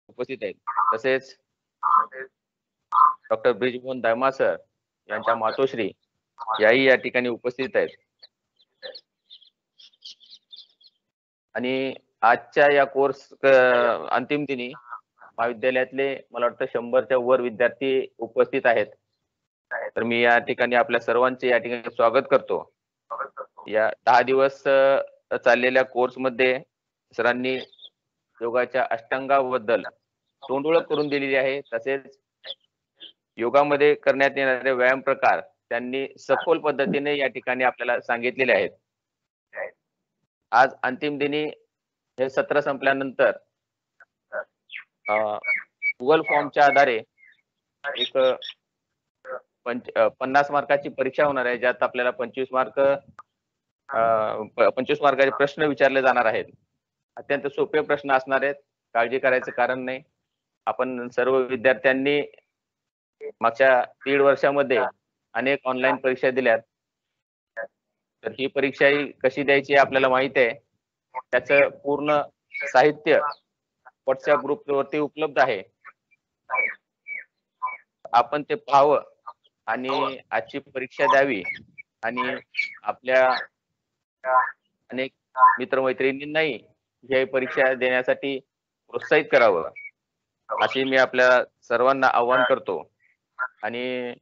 उपस्थित आहेत. तसेच डॉक्टर ब्रिजमोहन दायमा सर यांच्या मातोश्री याही या ठिकाणी उपस्थित आहेत. आणि आजच्या या कोर्स अंतिम दिनी महाविद्यालयातले मला वाटतं 100च्या वर विद्यार्थी उपस्थित आहेत. तर मी या ठिकाणी आपल्या सर्वांचे या ठिकाणी स्वागत करतो. या 10 दिवस चाललेल्या कोर्स मध्ये सरांनी योगाच्या अष्टांगाबद्दल तोंडओळख करून दिलेली आहे. तसेच योगामध्ये करण्यात येणारे व्यायाम प्रकार त्यांनी सखोल पद्धतीने या ठिकाणी आपल्याला सांगितलेले आहेत. आज अंतिम दिनी हे सत्र संपल्यानंतर गुगल फॉर्मच्या आधारे एक 50 मार्काची परीक्षा होणार आहे, ज्यात आपल्याला 25 मार्काचे प्रश्न विचारले जाणार आहेत. अत्यंत सोपे प्रश्न असणार आहेत, काळजी करायचं कारण नाही. आपण सर्व विद्यार्थ्यांनी मागच्या 1.5 वर्षामध्ये अनेक ऑनलाईन परीक्षा दिल्यात. तर ही परीक्षा ही कशी द्यायची आपल्याला माहिती आहे. त्याचं पूर्ण साहित्य व्हॉट्सअप ग्रुपवरती उपलब्ध आहे. आपण ते पाहावं आणि आजची परीक्षा द्यावी आणि आपल्या अनेक मित्रमैत्रिणींनाही ही परीक्षा देण्यासाठी प्रोत्साहित करावं, अशी मी आपल्या सर्वांना आवाहन करतो. आणि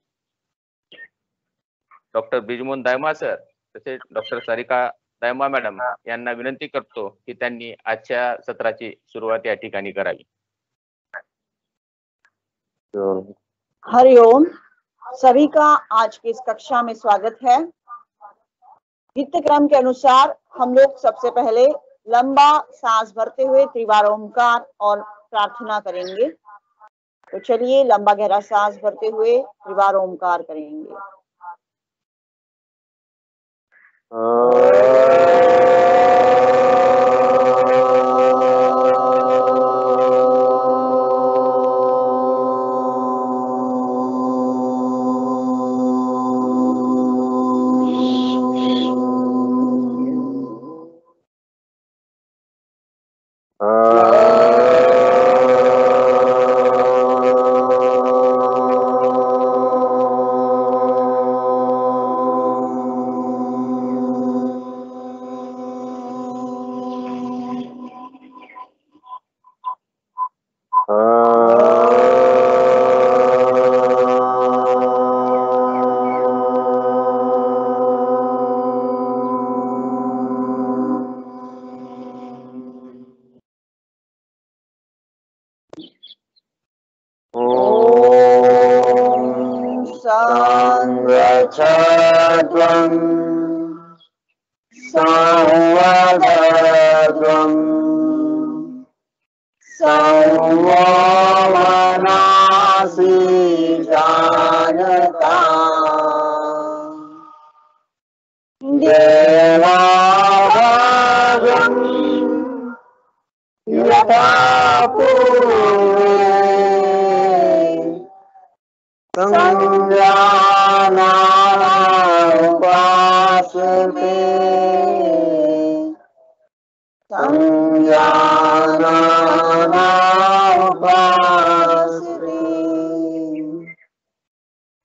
डॉक्टर ब्रिजमोहन दायमा सर तसेच डॉक्टर सारिका दायमा मॅडम यांना विनंती करतो की त्यांनी आजच्या सत्राची सुरुवात या ठिकाणी करावी. हरिओम, सभी का आज की इस कक्षा में स्वागत है। नित्य क्रम के अनुसार हम लोग सबसे पहले लंबा सांस भरते हुए त्रिवार ओमकार और प्रार्थना करेंगे। तो चलिए लंबा गहरा सांस भरते हुए त्रिवार ओमकार करेंगे।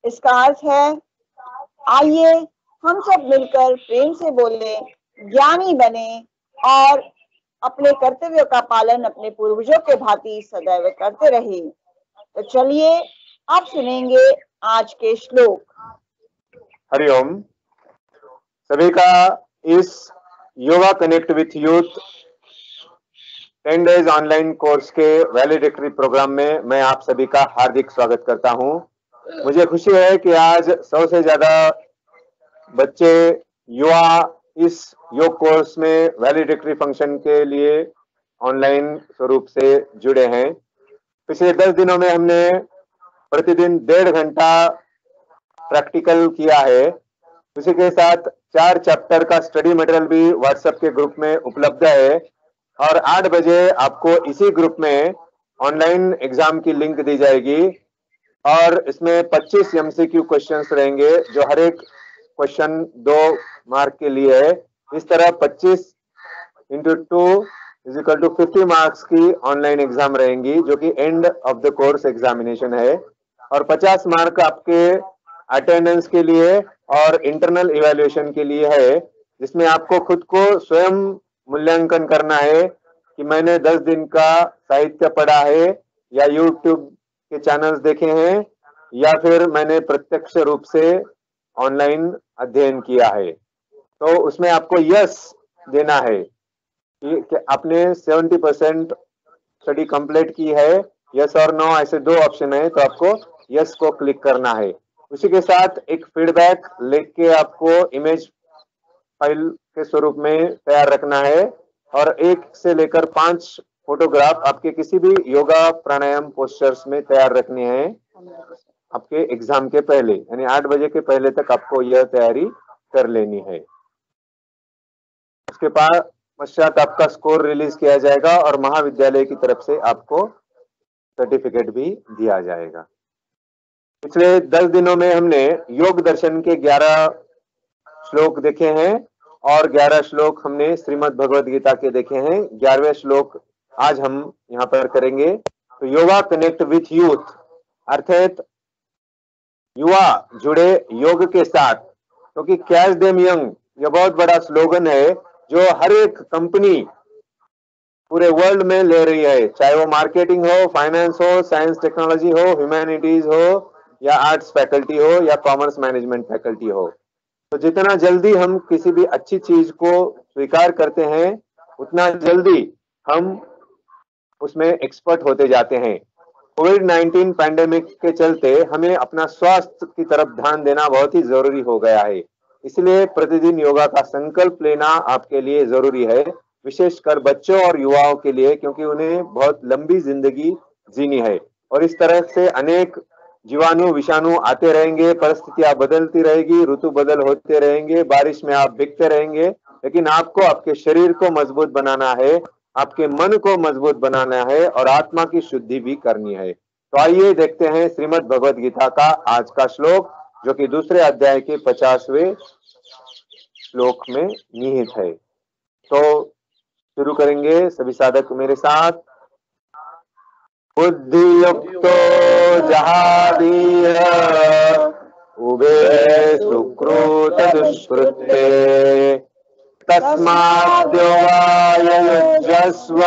इसका अर्थ है, आइए हम सब मिलकर प्रेम से बोले, ज्ञानी बने और अपने कर्तव्यों का पालन अपने पूर्वजों के भांति सदैव करते रहे। तो चलिए आप सुनेंगे आज के श्लोक। हरिओम, सभी का इस yoga connect with youth 10 days online course के वैलिडिक्टरी प्रोग्राम में मैं आप सभी का हार्दिक स्वागत करता हूं। मुझे खुशी है कि आज 100 से ज्यादा बच्चे युवा इस योग कोर्स में वैलिडिक्टरी फंक्शन के लिए ऑनलाइन स्वरूप से जुड़े हैं। पिछले 10 दिनों में हमने प्रतिदिन 1.5 घंटा प्रैक्टिकल किया है। उसी के साथ 4 चैप्टर का स्टडी मटेरियल भी व्हाट्सएप के ग्रुप में उपलब्ध है और 8 बजे आपको इसी ग्रुप में ऑनलाइन एग्जाम की लिंक दी जाएगी और इसमें 25 एमसीक्यू क्वेश्चंस रहेंगे, जो हर एक क्वेश्चन 2 मार्क के लिए है। इस तरह 25 × 2 इज इक्वल टू 50 मार्क्स की ऑनलाइन एग्जाम रहेंगी, जो कि end of the course examination है, और 50 मार्क आपके अटेंडेंस के लिए और इंटरनल इवैल्यूएशन के लिए है, जिसमें आपको खुद को स्वयं मूल्यांकन करना है कि मैंने 10 दिन का साहित्य पढ़ा है, या यूट्यूब के चैनल्स देखे हैं, या फिर मैंने प्रत्यक्ष रूप से ऑनलाइन अध्ययन किया है। तो उसमें आपको यस देना है कि आपने 70% स्टडी कंप्लीट की है, यस और नो, ऐसे दो ऑप्शन है, तो आपको यस को क्लिक करना है। उसी के साथ एक फीडबैक लेके आपको इमेज फाइल के स्वरूप में तैयार रखना है, और 1 से लेकर 5 फोटोग्राफ आपके किसी भी योगा प्राणायाम पोस्चर्स में तैयार रखने हैं आपके एग्जाम के पहले, यानी 8 बजे के पहले तक आपको यह तैयारी कर लेनी है। उसके पश्चात आपका स्कोर रिलीज किया जाएगा और महाविद्यालय की तरफ से आपको सर्टिफिकेट भी दिया जाएगा। पिछले 10 दिनों में हमने योग दर्शन के 11 श्लोक देखे हैं, और 11 श्लोक हमने श्रीमद् भगवद गीता के देखे हैं। 11वें श्लोक आज हम यहाँ पर करेंगे। तो योगा कनेक्ट विथ यूथ, अर्थात युवा जुड़े योग के साथ, क्योंकि कैच देम यंग यह बहुत बड़ा स्लोगन है जो हर एक कंपनी पूरे वर्ल्ड में ले रही है, चाहे वो मार्केटिंग हो, फाइनेंस हो, साइंस टेक्नोलॉजी हो, ह्यूमैनिटीज हो, या आर्ट्स फैकल्टी हो, या कॉमर्स मैनेजमेंट फैकल्टी हो। तो जितना जल्दी हम किसी भी अच्छी चीज को स्वीकार करते हैं, उतना जल्दी हम उसमें एक्सपर्ट होते जाते हैं। कोविड-19 पैंडेमिक के चलते हमें अपना स्वास्थ्य की तरफ ध्यान देना बहुत ही जरूरी हो गया है, इसलिए प्रतिदिन योगा का संकल्प लेना आपके लिए जरूरी है, विशेषकर बच्चों और युवाओं के लिए, क्योंकि उन्हें बहुत लंबी जिंदगी जीनी है, और इस तरह से अनेक जीवाणु विषाणु आते रहेंगे, परिस्थितियां बदलती रहेगी, ऋतु बदल होते रहेंगे, बारिश में आप भीगते रहेंगे, लेकिन आपको आपके शरीर को मजबूत बनाना है, आपके मन को मजबूत बनाना है, और आत्मा की शुद्धि भी करनी है। तो आइए देखते हैं श्रीमद् भगवद गीता का आज का श्लोक, जो कि दूसरे अध्याय के 50वें श्लोक में निहित है। तो शुरू करेंगे सभी साधक मेरे साथ। बुद्धि युक्तो जहादीह उभे सुकृत दुष्कृते तस्माद्योगाय युज्यस्व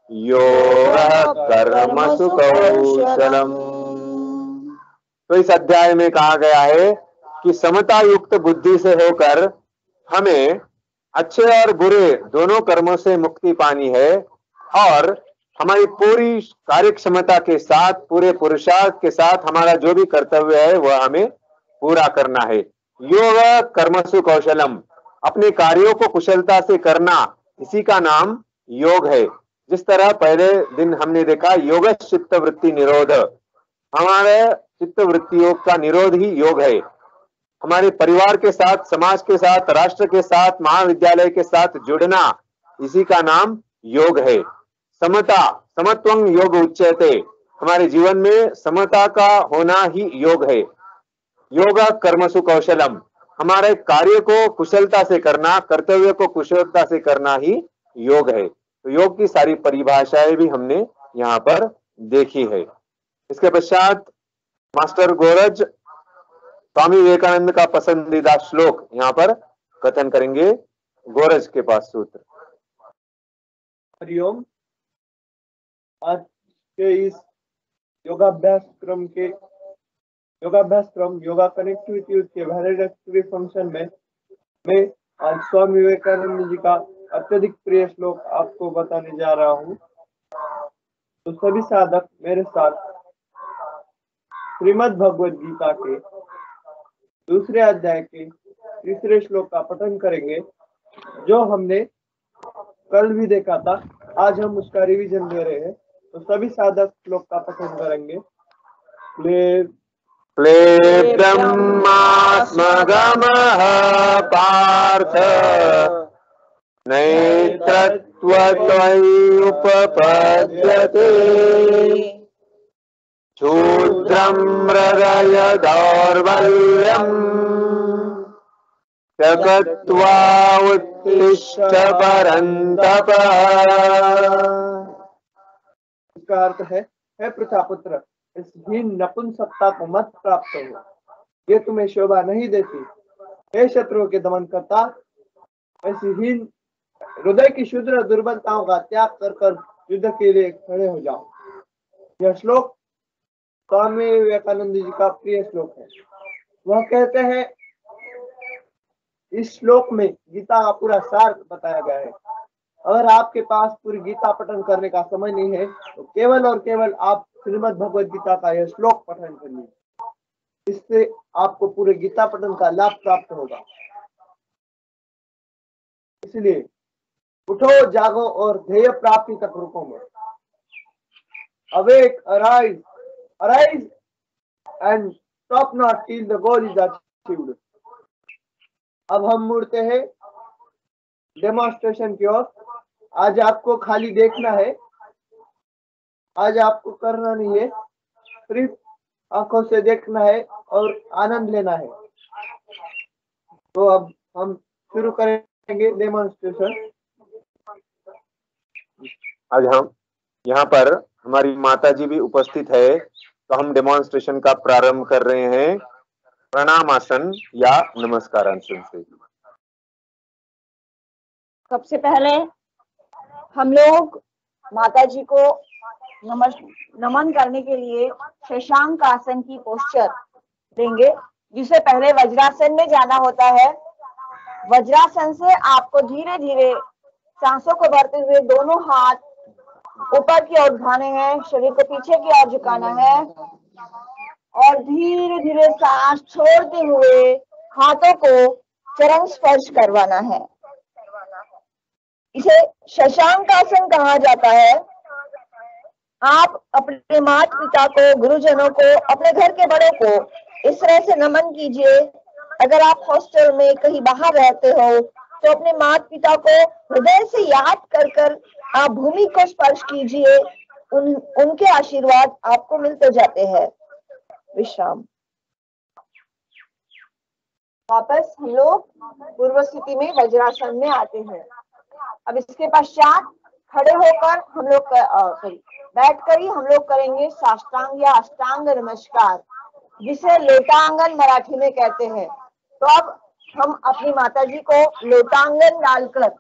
योगः कर्मसु कौशलम्। तो इस अध्याय में कहा गया है कि समता युक्त बुद्धि से होकर हमें अच्छे और बुरे दोनों कर्मों से मुक्ति पानी है, और हमारी पूरी कार्य क्षमता के साथ, पूरे पुरुषार्थ के साथ हमारा जो भी कर्तव्य है वह हमें पूरा करना है। योग कर्मसु कौशलम, अपने कार्यों को कुशलता से करना, इसी का नाम योग है। जिस तरह पहले दिन हमने देखा योग चित्त वृत्ति निरोध, हमारे चित्त वृत्तियों का निरोध ही योग है। हमारे परिवार के साथ, समाज के साथ, राष्ट्र के साथ, महाविद्यालय के साथ जुड़ना, इसी का नाम योग है। समता, समत्वं योग उच्यते, हमारे जीवन में समता का होना ही योग है। योग कर्मसु कौशलम, हमारे कार्य को कुशलता से करना, कर्तव्य को कुशलता से करना ही योग है। तो योग की सारी परिभाषाएं भी हमने यहाँ पर देखी है। इसके पश्चात मास्टर गोरज स्वामी विवेकानंद का पसंदीदा श्लोक यहाँ पर कथन करेंगे। गोरज के पास सूत्र। हरिओम। आज के इस योगाभ्यास क्रम योगा कनेक्टिविटी यूथ के वैलिडेटरी फंक्शन में मैं आज स्वामी विवेकानंद जी का अत्यधिक प्रिय श्लोक आपको बताने जा रहा हूँ। तो सभी साधक मेरे साथ श्रीमद् भगवद गीता के दूसरे अध्याय के तीसरे श्लोक का पठन करेंगे, जो हमने कल भी देखा था। आज हम उसका रिवीजन दे रहे हैं। तो सभी साधक श्लोक का पठन करेंगे। क्ले ब्रह्मास्मगमः पार्थ नैतत्त्वत्वयुपपद्यते शूद्रं हृदय दौर्बल्यम् त्यक्त्वा तिष्ठ परन्तप। इसका अर्थ है, हे प्रजापुत्र, इस हीन नपुंसकता को मत प्राप्त हो, ये तुम्हें शोभा नहीं देती। हे शत्रुओं के दमन करता, ऐसी हीन हृदय की शुद्र दुर्बलताओं का त्याग कर कर युद्ध के लिए खड़े हो जाओ। यह श्लोक स्वामी विवेकानंद जी का प्रिय श्लोक है। वह कहते हैं, इस श्लोक में गीता का पूरा सार बताया गया है। अगर आपके पास पूरी गीता पठन करने का समय नहीं है तो केवल और केवल आप श्रीमद् भगवद गीता का यह श्लोक पठन कर लीजिए। इससे आपको पूरे गीता पठन का लाभ प्राप्त होगा। इसलिए उठो, जागो और ध्येय प्राप्ति तक रुको मत। Awake, arise and stop not till the goal is achieved. अब हम मुड़ते हैं डेमोन्स्ट्रेशन की ओर। आज आपको खाली देखना है, आज आपको करना नहीं है, सिर्फ आंखों से देखना है और आनंद लेना है। तो अब हम शुरू करेंगे डेमोन्स्ट्रेशन। आज हम यहाँ पर हमारी माता जी भी उपस्थित है, तो हम डेमोन्स्ट्रेशन का प्रारंभ कर रहे हैं प्रणाम आसन या नमस्कार आसन से। सबसे पहले हम लोग माता जी को नमन करने के लिए शशांक आसन की पोस्चर देंगे, जिसे पहले वज्रासन में जाना होता है। वज्रासन से आपको धीरे धीरे सांसों को भरते हुए दोनों हाथ ऊपर की ओर उठाने हैं, शरीर को पीछे की ओर झुकाना है और धीरे धीरे सांस छोड़ते हुए हाथों को चरण स्पर्श करवाना है। इसे शशांक आसन कहा जाता है। आप अपने माता पिता को, गुरुजनों को, अपने घर के बड़ों को इस तरह से नमन कीजिए। अगर आप हॉस्टल में कहीं बाहर रहते हो तो अपने माता पिता को हृदय से याद कर कर आप भूमि को स्पर्श कीजिए। उनके आशीर्वाद आपको मिलते जाते हैं। विश्राम। वापस हम लोग पूर्व स्थिति में वज्रासन में आते हैं। अब इसके पश्चात खड़े होकर हम लोग बैठकर ही हम लोग करेंगे साष्टांग या अष्टांग नमस्कार, जिसे लोटांगन मराठी में कहते हैं। तो अब हम अपनी माता जी को लोटांगन डालकर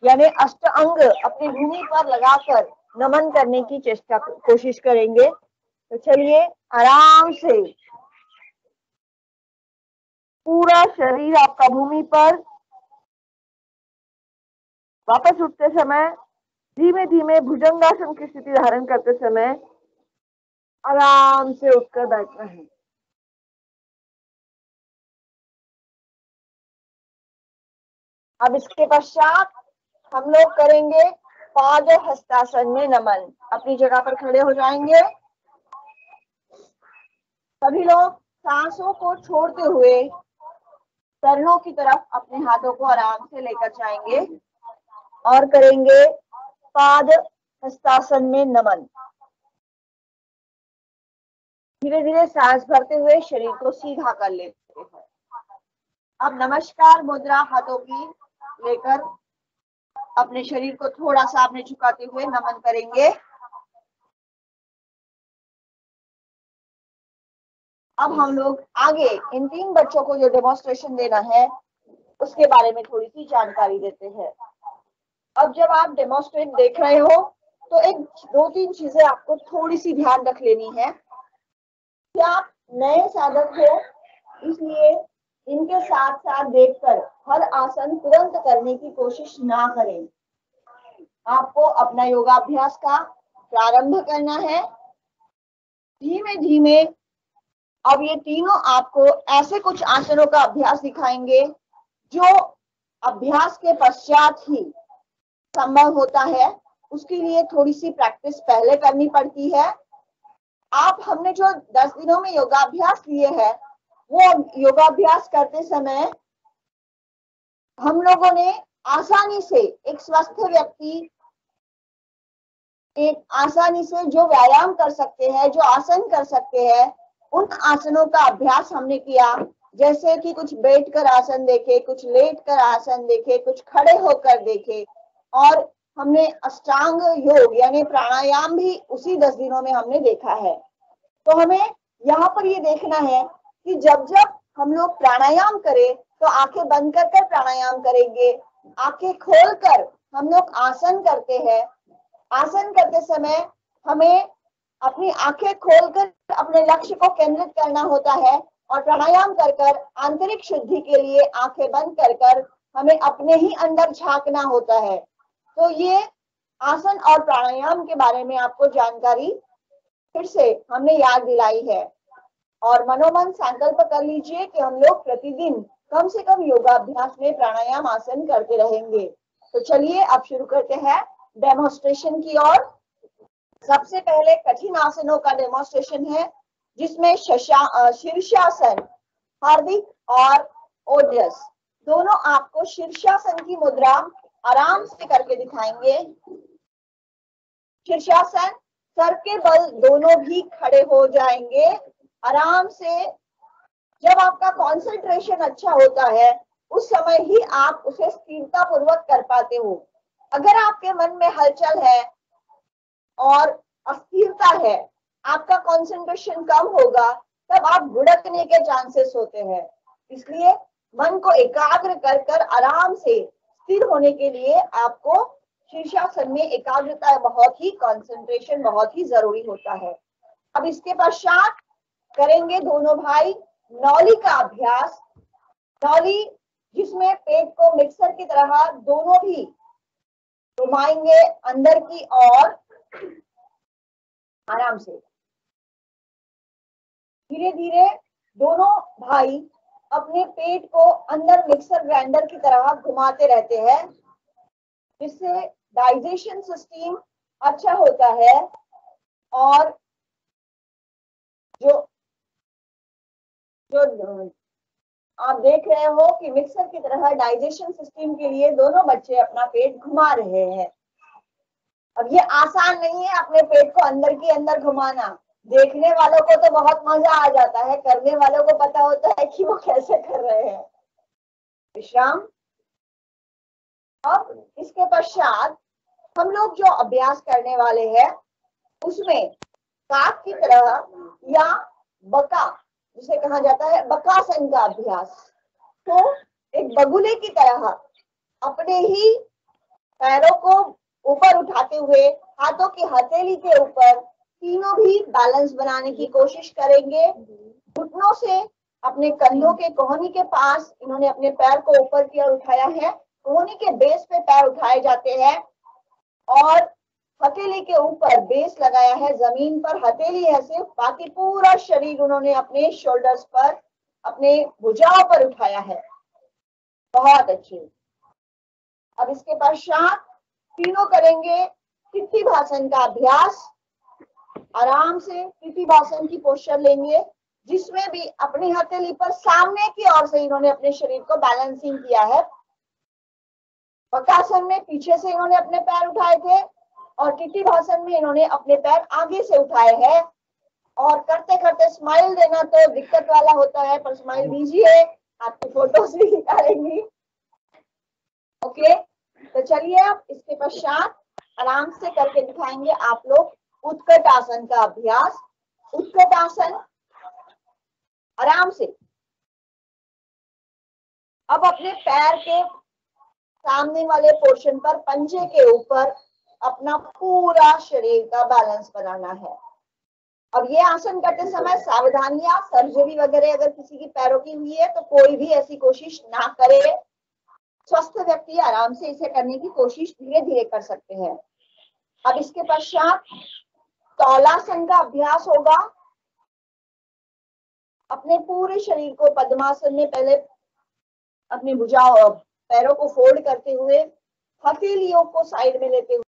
यानी अष्ट अंग अपनी भूमि पर लगाकर नमन करने की कोशिश करेंगे। तो चलिए आराम से पूरा शरीर आपका भूमि पर। वापस उठते समय धीमे धीमे भुजंगासन की स्थिति धारण करते समय आराम से उठकर बैठना है। अब इसके पश्चात हम लोग करेंगे पाद हस्तासन में नमन। अपनी जगह पर खड़े हो जाएंगे। सभी लोग सांसों को छोड़ते हुए चरणों की तरफ अपने हाथों को आराम से लेकर जाएंगे और करेंगे पाद हस्तासन में नमन। धीरे धीरे सांस भरते हुए शरीर को सीधा कर लेते हैं। अब नमस्कार मुद्रा हाथों की लेकर अपने शरीर को थोड़ा सा आपने झुकाते हुए नमन करेंगे। अब हम लोग आगे इन 3 बच्चों को जो डेमोन्स्ट्रेशन देना है उसके बारे में थोड़ी सी जानकारी देते हैं। अब जब आप डेमोन्स्ट्रेट देख रहे हो तो एक 2-3 चीजें आपको थोड़ी सी ध्यान रख लेनी है कि आप नए साधक हो, इसलिए इनके साथ साथ देखकर हर आसन तुरंत करने की कोशिश ना करें। आपको अपना योगाभ्यास का प्रारंभ करना है धीमे धीमे। अब ये तीनों आपको ऐसे कुछ आसनों का अभ्यास दिखाएंगे जो अभ्यास के पश्चात ही संभव होता है। उसके लिए थोड़ी सी प्रैक्टिस पहले करनी पड़ती है। हमने जो 10 दिनों में योगाभ्यास लिए हैं वो योगाभ्यास करते समय हम लोगों ने आसानी से एक स्वस्थ व्यक्ति एक आसानी से जो व्यायाम कर सकते हैं, जो आसन कर सकते हैं, उन आसनों का अभ्यास हमने किया। जैसे कि कुछ बैठकर आसन देखे, कुछ लेटकर आसन देखे, कुछ खड़े होकर देखे, और हमने अष्टांग योग यानी प्राणायाम भी उसी 10 दिनों में हमने देखा है। तो हमें यहाँ पर ये देखना है कि जब जब हम लोग प्राणायाम करें तो आंखें बंद कर कर प्राणायाम करेंगे, आंखें खोलकर हम लोग आसन करते हैं। आसन करते समय हमें अपनी आंखें खोलकर अपने लक्ष्य को केंद्रित करना होता है, और प्राणायाम कर कर आंतरिक शुद्धि के लिए आंखें बंद कर कर हमें अपने ही अंदर झांकना होता है। तो ये आसन और प्राणायाम के बारे में आपको जानकारी फिर से हमने याद दिलाई है, और मनोमन संकल्प कर लीजिए कि हम लोग प्रतिदिन कम से कम योगाभ्यास में प्राणायाम आसन करते रहेंगे। तो चलिए अब शुरू करते हैं डेमोन्स्ट्रेशन की ओर। सबसे पहले कठिन आसनों का डेमोन्स्ट्रेशन है, जिसमें शीर्षासन हार्दिक और ओजस दोनों आपको शीर्षासन की मुद्रा आराम से करके दिखाएंगे। शीर्षासन, सर के बल दोनों भी खड़े हो जाएंगे आराम से। जब आपका कंसंट्रेशन अच्छा होता है उस समय ही आप उसे स्थिरता पूर्वक कर पाते हो। अगर आपके मन में हलचल है और अस्थिरता है, आपका कंसंट्रेशन कम होगा, तब आप भुड़कने के चांसेस होते हैं। इसलिए मन को एकाग्र कर कर आराम से स्थिर होने के लिए आपको शीर्षासन में एकाग्रता बहुत ही, कंसंट्रेशन बहुत ही जरूरी होता है। अब इसके पश्चात करेंगे दोनों भाई नौली का अभ्यास। नौली जिसमें पेट को मिक्सर की तरह दोनों भी घुमाएंगे अंदर की ओर आराम से। धीरे धीरे दोनों भाई अपने पेट को अंदर मिक्सर ग्राइंडर की तरह घुमाते रहते हैं, जिससे डाइजेशन सिस्टम अच्छा होता है। और जो आप देख रहे हो कि मिक्सर की तरह डाइजेशन सिस्टम के लिए दोनों बच्चे अपना पेट घुमा रहे हैं। अब ये आसान नहीं है अपने पेट को अंदर की अंदर घुमाना। देखने वालों को तो बहुत मजा आ जाता है, करने वालों को पता होता है कि वो कैसे कर रहे हैं। विश्राम। अब इसके पश्चात हम लोग जो अभ्यास करने वाले हैं उसमें काक की तरह या बका जिसे कहा जाता है बकासन का अभ्यास। तो एक बगुले की तरह अपने ही पैरों को ऊपर उठाते हुए हाथों की हथेली के ऊपर तीनों भी बैलेंस बनाने की कोशिश करेंगे। घुटनों से अपने कंधों के कोहनी के पास इन्होंने अपने पैर को ऊपर की ओर उठाया है। कोहनी के बेस पे पैर उठाए जाते हैं और हथेली के ऊपर बेस लगाया है जमीन पर। हथेली है सिर्फ, बाकी पूरा शरीर उन्होंने अपने शोल्डर्स पर, अपने भुजाओं पर उठाया है। बहुत अच्छे। अब इसके पश्चात तीनों करेंगे तिथिभासन का अभ्यास। आराम से तिथिभासन की पोस्चर लेंगे, जिसमें भी अपनी हथेली पर सामने की ओर से इन्होंने अपने शरीर को बैलेंसिंग किया है। बकासन में पीछे से इन्होंने अपने पैर उठाए थे और तिथिभासन में इन्होंने अपने पैर आगे से उठाए हैं। और करते करते स्माइल देना तो दिक्कत वाला होता है, पर स्माइल दीजिए, आपकी फोटोज भी निकालेंगी। ओके, तो चलिए अब इसके पश्चात आराम से करके दिखाएंगे आप लोग उत्कट आसन का अभ्यास। उत्कट आसन, आराम से अब अपने पैर के सामने वाले पोर्शन पर, पंजे के ऊपर अपना पूरा शरीर का बैलेंस बनाना है। अब ये आसन करते समय सावधानियां, सर्जरी वगैरह अगर किसी की पैरों की हुई है तो कोई भी ऐसी कोशिश ना करे। स्वस्थ व्यक्ति आराम से इसे करने की कोशिश धीरे धीरे कर सकते हैं। अब इसके पश्चात तौलासन का अभ्यास होगा। अपने पूरे शरीर को पद्मासन में पहले अपनी भुजाओं, पैरों को फोल्ड करते हुए, हथेलियों को साइड में लेते हुए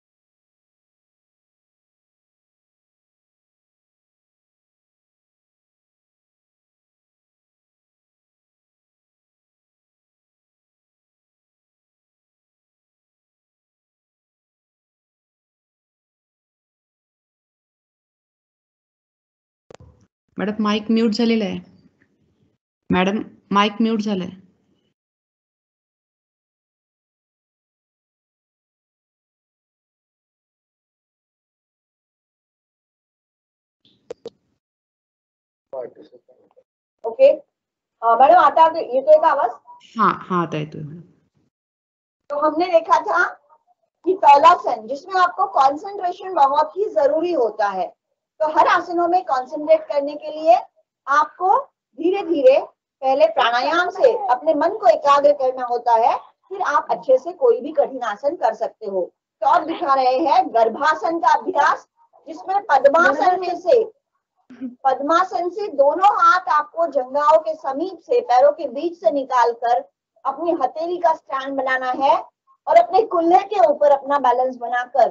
मॅडम माईक म्यूट झालेला आहे. मॅडम माईक म्यूट झालंय. ओके मैडम आता येतोय का आवाज? हाँ हाँ आता येतोय मॅडम. तो हमने देखा था कि तालासन जिसमें आपको कंसंट्रेशन बहुत ही जरूरी होता है, तो हर आसनों में कंसंट्रेट करने के लिए आपको धीरे धीरे पहले प्राणायाम से अपने मन को एकाग्र करना होता है, फिर आप अच्छे से कोई भी कठिन आसन कर सकते हो. तो अब दिखा रहे हैं गर्भासन का अभ्यास, जिसमें पद्मासन से दोनों हाथ आपको जंघाओं के समीप से पैरों के बीच से निकालकर अपनी हथेली का स्टैंड बनाना है और अपने कुल्हे के ऊपर अपना बैलेंस बनाकर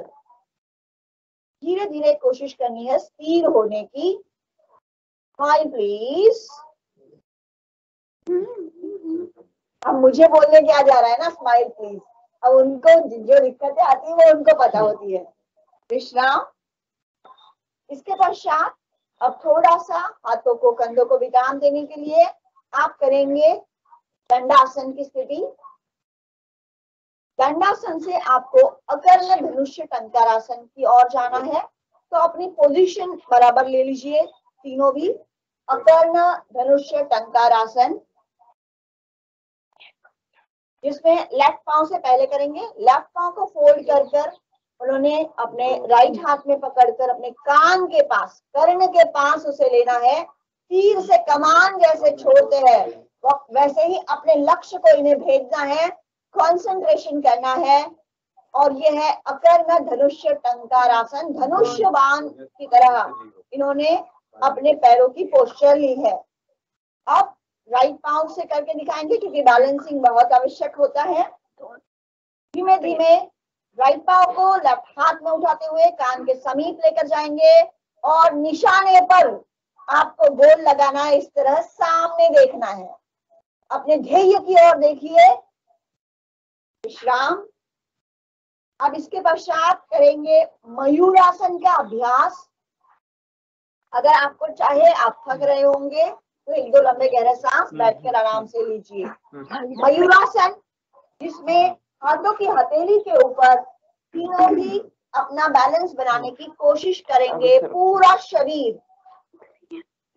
धीरे धीरे कोशिश करनी है स्थिर होने की. Smile please. अब मुझे बोलने क्या जा रहा है ना, स्माइल प्लीज. अब उनको जो दिक्कतें आती है वो उनको पता होती है. विश्राम. इसके पश्चात अब थोड़ा सा हाथों को कंधों को विराम देने के लिए आप करेंगे दंडासन की स्थिति. दंडासन से आपको अकर्ण धनुष्य टंकारासन की ओर जाना है, तो अपनी पोजीशन बराबर ले लीजिए तीनों भी. अकर्ण धनुष्य टंकारासन, जिसमें लेफ्ट पांव से पहले करेंगे. लेफ्ट पांव को फोल्ड कर कर उन्होंने अपने राइट हाथ में पकड़कर अपने कान के पास, कर्ण के पास उसे लेना है. तीर से कमान जैसे छोड़ते हैं वैसे ही अपने लक्ष्य को इन्हें भेजना है, कंसंट्रेशन करना है. और ये है अकर्ण धनुष्य टंकारासन. धनुष्य बाण की तरह इन्होंने अपने पैरों की पोस्चर ली है. अब राइट पांव से करके दिखाएंगे क्योंकि बैलेंसिंग बहुत आवश्यक होता है. धीमे धीमे राइट पांव को लेफ्ट हाथ में उठाते हुए कान के समीप लेकर जाएंगे और निशाने पर आपको गोल लगाना है. इस तरह सामने देखना है, अपने ध्येय की ओर देखिए. विश्राम. अब इसके पश्चात करेंगे मयूरासन का अभ्यास. अगर आपको चाहे, आप थक रहे होंगे तो एक दो लंबे गहरे सांस बैठकर आराम से लीजिए. मयूरासन, जिसमें हाथों की हथेली के ऊपर तीनों ही अपना बैलेंस बनाने की कोशिश करेंगे. पूरा शरीर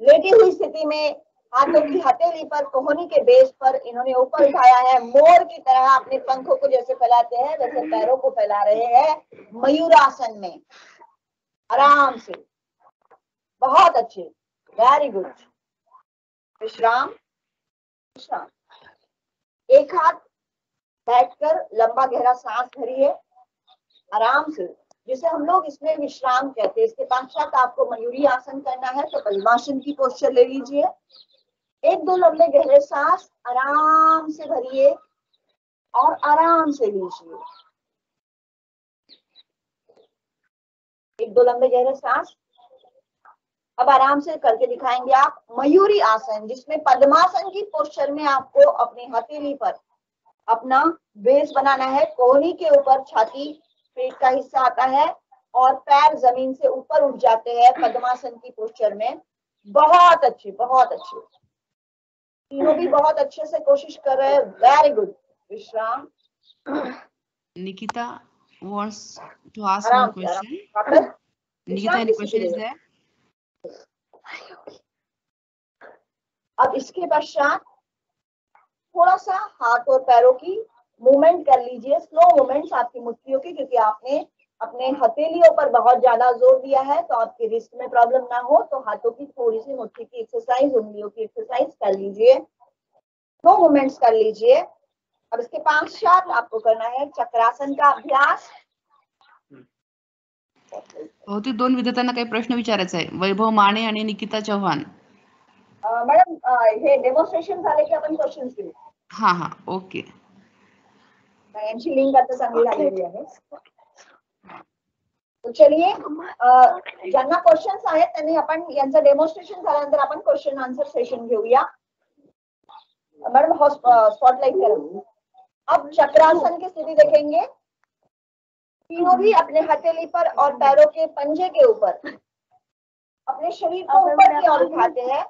लेटी हुई स्थिति में हाथों की हथेली पर कोहनी के बेस पर इन्होंने ऊपर उठाया है. मोर की तरह अपने पंखों को जैसे फैलाते हैं वैसे पैरों को फैला रहे हैं मयूरासन में. आराम से. बहुत अच्छे. Very good. विश्राम. विश्राम. एक हाथ बैठकर लंबा गहरा सांस भरिए आराम से, जिसे हम लोग इसमें विश्राम कहते हैं. इसके पश्चात आपको मयूरी आसन करना है, तो पद्मासन की पोस्चर ले लीजिए. एक दो लंबे गहरे सांस आराम से भरिए और आराम से लीजिए. एक दो लंबे गहरे सांस. अब आराम से करके दिखाएंगे आप मयूरी आसन, जिसमें पद्मासन की पोस्चर में आपको अपनी हथेली पर अपना बेस बनाना है. कोहनी के ऊपर छाती पेट का हिस्सा आता है और पैर जमीन से ऊपर उठ जाते हैं पद्मासन की पोस्चर में. बहुत अच्छे, बहुत अच्छे. तीनों भी बहुत अच्छे से कोशिश कर रहे हैं. Very good. विश्राम. Nikita wants to ask आराम one से. question. वापस. Nikita, any question is there? अब इसके पश्चात थोड़ा सा हाथ और पैरों की मूवमेंट कर लीजिए. स्लो मूवमेंट्स आपकी मुट्ठियों की, क्योंकि आपने अपने हथेलियों पर बहुत ज्यादा जोर दिया है, तो आपके रिस्ट में प्रॉब्लम ना हो तो हाथों की थोड़ी सी मुट्ठी की एक्सरसाइज, उंगलियों की एक्सरसाइज कर लीजिए. दो मूवमेंट्स कर लीजिए. अब इसके पश्चात आपको करना है चक्रासन का अभ्यास. बहुतेक दोन विद्यार्थ्यांना काही प्रश्न विचारायचा आहे. वैभव माने आणि निकिता चव्हाण. मॅडम हे डेमॉन्स्ट्रेशन झाले की आपण क्वेश्चन्स घेऊ. हा हा ओके. यांची लिंक आता चांगली झालेली आहे. तो चलिए ज्यांना क्वेश्चन्स आहेत त्यांनी आपण यांचं डेमॉन्स्ट्रेशन झाल्यानंतर आपण क्वेश्चन आन्सर सेशन घेऊया. मैडम स्पॉटलाइट करें. अब चक्रासन की स्थिति देखेंगे. तीनों भी अपने हथेली पर और पैरों के पंजे के ऊपर अपने शरीर को ऊपर की ओर उठाते हैं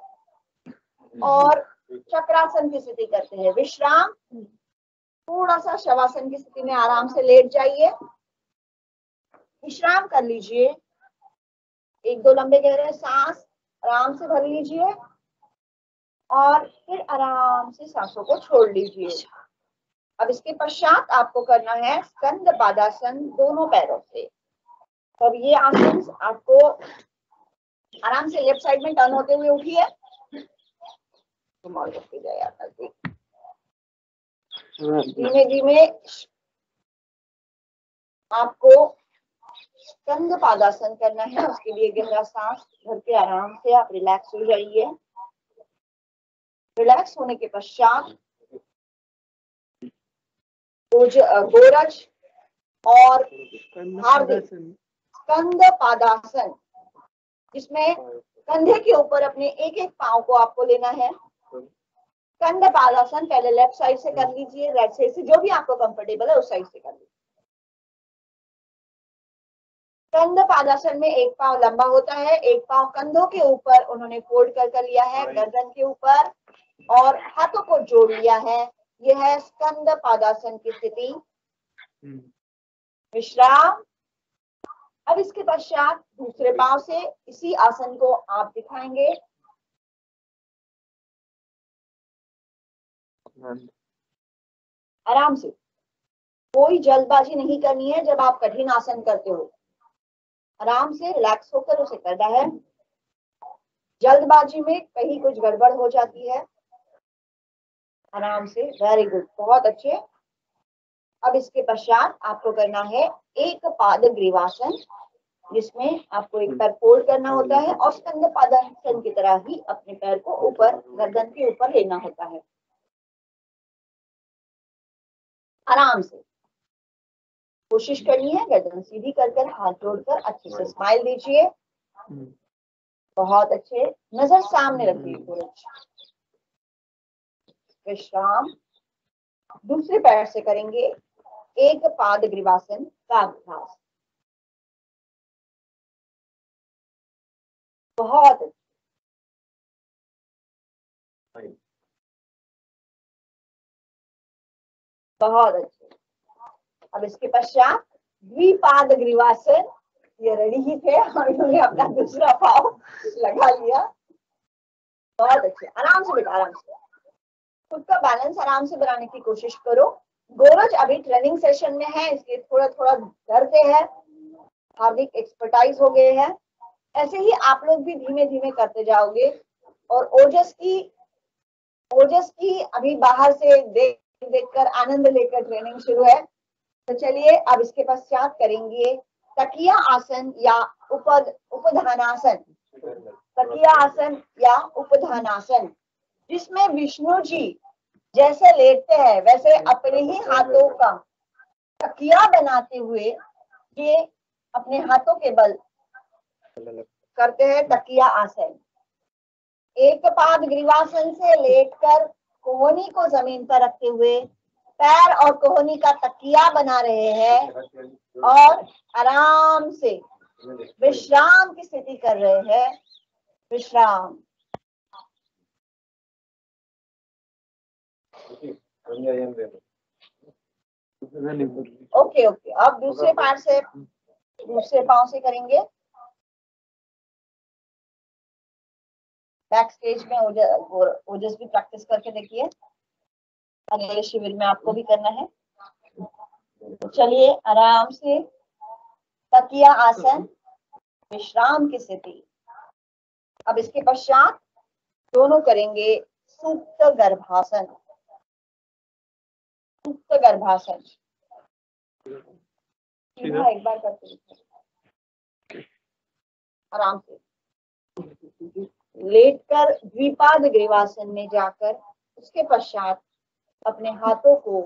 और चक्रासन की स्थिति करते हैं। विश्राम, थोड़ा सा शवासन की स्थिति में आराम से लेट जाइए, विश्राम कर लीजिए, 1-2 लंबे गहरे सांस आराम से भर लीजिए और फिर आराम से सांसों को छोड़ लीजिए। अब इसके पश्चात आपको करना है स्कंद पादासन दोनों पैरों से। तो अब ये आसन आपको आराम से लेफ्ट साइड में टर्न होते हुए उठिए, धीमे धीमे आपको स्कंद पादासन करना है। उसके लिए गहरा सांस भर के आराम से आप रिलैक्स हो जाइए। रिलैक्स होने के पश्चात गोरज और हार्दिक स्कंद पादासन, जिसमें कंधे के ऊपर अपने एक एक पांव को आपको लेना है। स्कंद पादासन पहले लेफ्ट साइड से कर लीजिए, राइट साइड से, जो भी आपको कंफर्टेबल है उस साइड से कर लीजिए। स्कंद पादासन में एक पांव लंबा होता है, एक पांव कंधों के ऊपर उन्होंने फोल्ड कर लिया है, गर्दन के ऊपर, और हाथों को जोड़ लिया है। यह है स्कंद पादासन की स्थिति। विश्राम। अब इसके पश्चात दूसरे पांव से इसी आसन को आप दिखाएंगे। आराम से, कोई जल्दबाजी नहीं करनी है। जब आप कठिन आसन करते हो आराम से रिलैक्स होकर उसे करना है। जल्दबाजी में कहीं कुछ गड़बड़ हो जाती है। आराम से, वेरी गुड, बहुत अच्छे। अब इसके पश्चात आपको करना है एक पाद ग्रीवासन, जिसमें आपको एक पैर फोल्ड करना होता है और स्कंद पादासन की तरह ही अपने पैर को ऊपर गर्दन के ऊपर लेना होता है। आराम से कोशिश करनी है, गर्दन सीधी कर हाथ जोड़कर अच्छे से स्माइल दीजिए। बहुत अच्छे, नजर सामने रखिए। विश्राम। दूसरे पैर से करेंगे एक पाद ग्रीवासन का अभ्यास। बहुत अच्छे, बहुत अच्छे। अब इसके पश्चात द्विपाद ग्रीवासन, ये रेडी ही थे और इन्होंने अपना दूसरा पाँव लगा लिया। बहुत अच्छे, आराम से बेटा, आराम से खुद का बैलेंस आराम से बनाने की कोशिश करो। गोरज अभी ट्रेनिंग सेशन में है, इसलिए थोड़ा थोड़ा डरते हैं। हार्दिक एक्सपर्टाइज हो गए हैं। ऐसे ही आप लोग भी धीमे धीमे करते जाओगे। और ओजस की अभी बाहर से देखकर आनंद लेकर ट्रेनिंग शुरू है। तो चलिए अब इसके पश्चात करेंगे तकिया आसन या उपधानासन। तकिया आसन या उपधानासन, जिसमें विष्णु जी जैसे लेटते हैं वैसे अपने ही हाथों का तकिया बनाते हुए ये अपने हाथों के बल करते हैं तकिया आसन। एक पाद ग्रीवासन से लेटकर कोहनी को जमीन पर रखते हुए पैर और कोहनी का तकिया बना रहे हैं और आराम से विश्राम की स्थिति कर रहे हैं। विश्राम। ओके ओके, अब दूसरे पांव से करेंगे। बैक स्टेज में ओजस भी प्रैक्टिस करके देखिए, अगले शिविर में आपको भी करना है। तो चलिए आराम से तकिया आसन, विश्राम की स्थिति। अब इसके पश्चात दोनों करेंगे सुप्त गर्भासन। सुप्त गर्भासन एक बार करते आराम से लेटकर द्विपाद ग्रीवासन में जाकर उसके पश्चात अपने हाथों को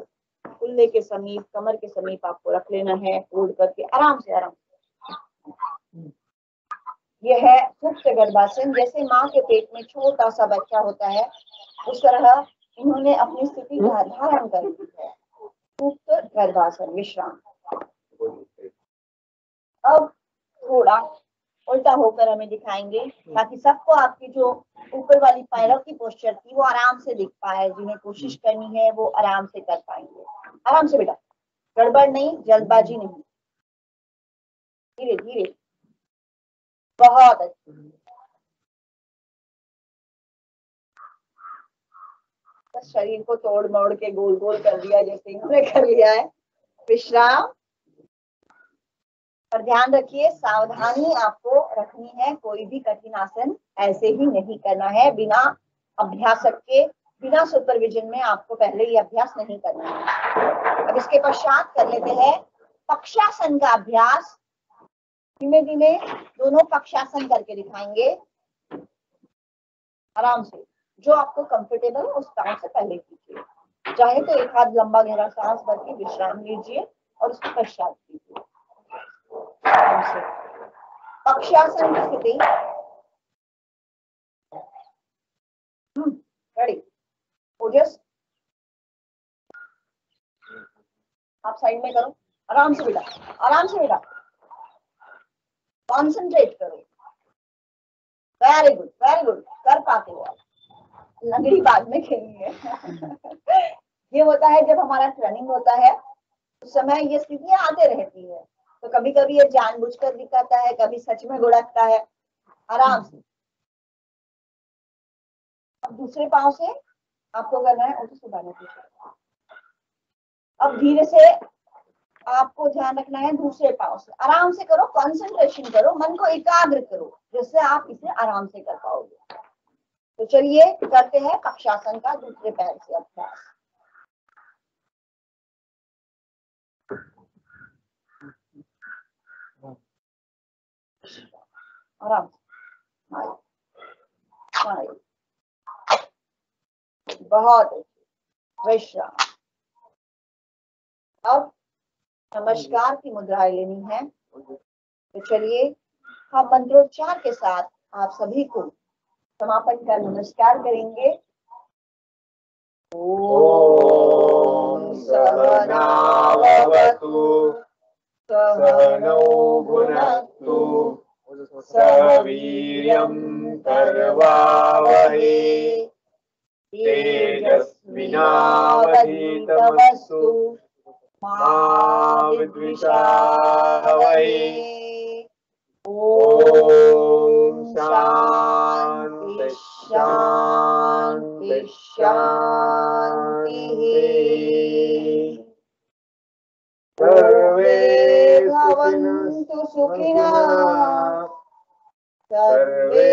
कुल्ले के समीप, कमर के समीप आपको रख लेना है, फोल्ड करके आराम से। यह है सुप्त गर्भासन। जैसे माँ के पेट में छोटा सा बच्चा होता है उस तरह इन्होंने अपनी स्थिति का धारण कर ली है। सुप्त गर्भासन, विश्राम। अब थोड़ा उल्टा होकर हमें दिखाएंगे ताकि सबको आपकी जो ऊपर वाली पैरों की पोस्चर थी वो आराम से दिख पाए। जिन्हें कोशिश करनी है वो आराम से कर पाएंगे। आराम से बेटा, गड़बड़ नहीं, जल्दबाजी नहीं, धीरे धीरे। बहुत अच्छा। बस शरीर को तोड़ मोड़ के गोल गोल कर दिया जैसे इन्होंने कर लिया है। विश्राम। पर ध्यान रखिए, सावधानी आपको रखनी है। कोई भी कठिन आसन ऐसे ही नहीं करना है बिना अभ्यासक के, बिना सुपरविजन में आपको पहले ही अभ्यास नहीं करना है। अब इसके पश्चात कर लेते हैं पक्षासन का अभ्यास। धीमे धीमे दोनों पक्षासन करके दिखाएंगे आराम से। जो आपको कंफर्टेबल है उस काम से पहले कीजिए। चाहे तो एक हाथ लंबा गहरा सांस भर के विश्राम लीजिए और उसके पश्चात कीजिए आराम से। पक्षासन की स्थिति। रेडी ओजस, आप साइड में करो। आराम से बेटा, आराम से बेटा, कॉन्सेंट्रेट करो। वेरी गुड, वेरी गुड, कर पाते हो आप। लंगड़ी बाद में खेलनी है। ये होता है जब हमारा ट्रेनिंग होता है उस समय ये स्थितियां आते रहती है, तो कभी कभी ये जानबूझकर दिखाता है, कभी सच में गुड़कता है। आराम से। अब दूसरे पांव से आपको करना है उसे सुधारने की। अब धीरे से आपको ध्यान रखना है दूसरे पांव से। आराम से करो, कंसंट्रेशन करो, मन को एकाग्र करो, जिससे आप इसे आराम से कर पाओगे। तो चलिए करते हैं पक्षासन का दूसरे पैर से अभ्यास। आराम से। बहुत अच्छी। विश्राम। अब नमस्कार की मुद्राएं लेनी है। तो चलिए हम मंत्रोच्चार के साथ आप सभी को समापन कर नमस्कार करेंगे। ओम सहना भवतु सहनौ भुनक्तु सह वीर्यं करवावहै तेजस्विनावधीतमस्तु मा विद्विषावहै। ओम शांति शांति शांति। सर्वे भवन्तु सुखिनः, सर्वे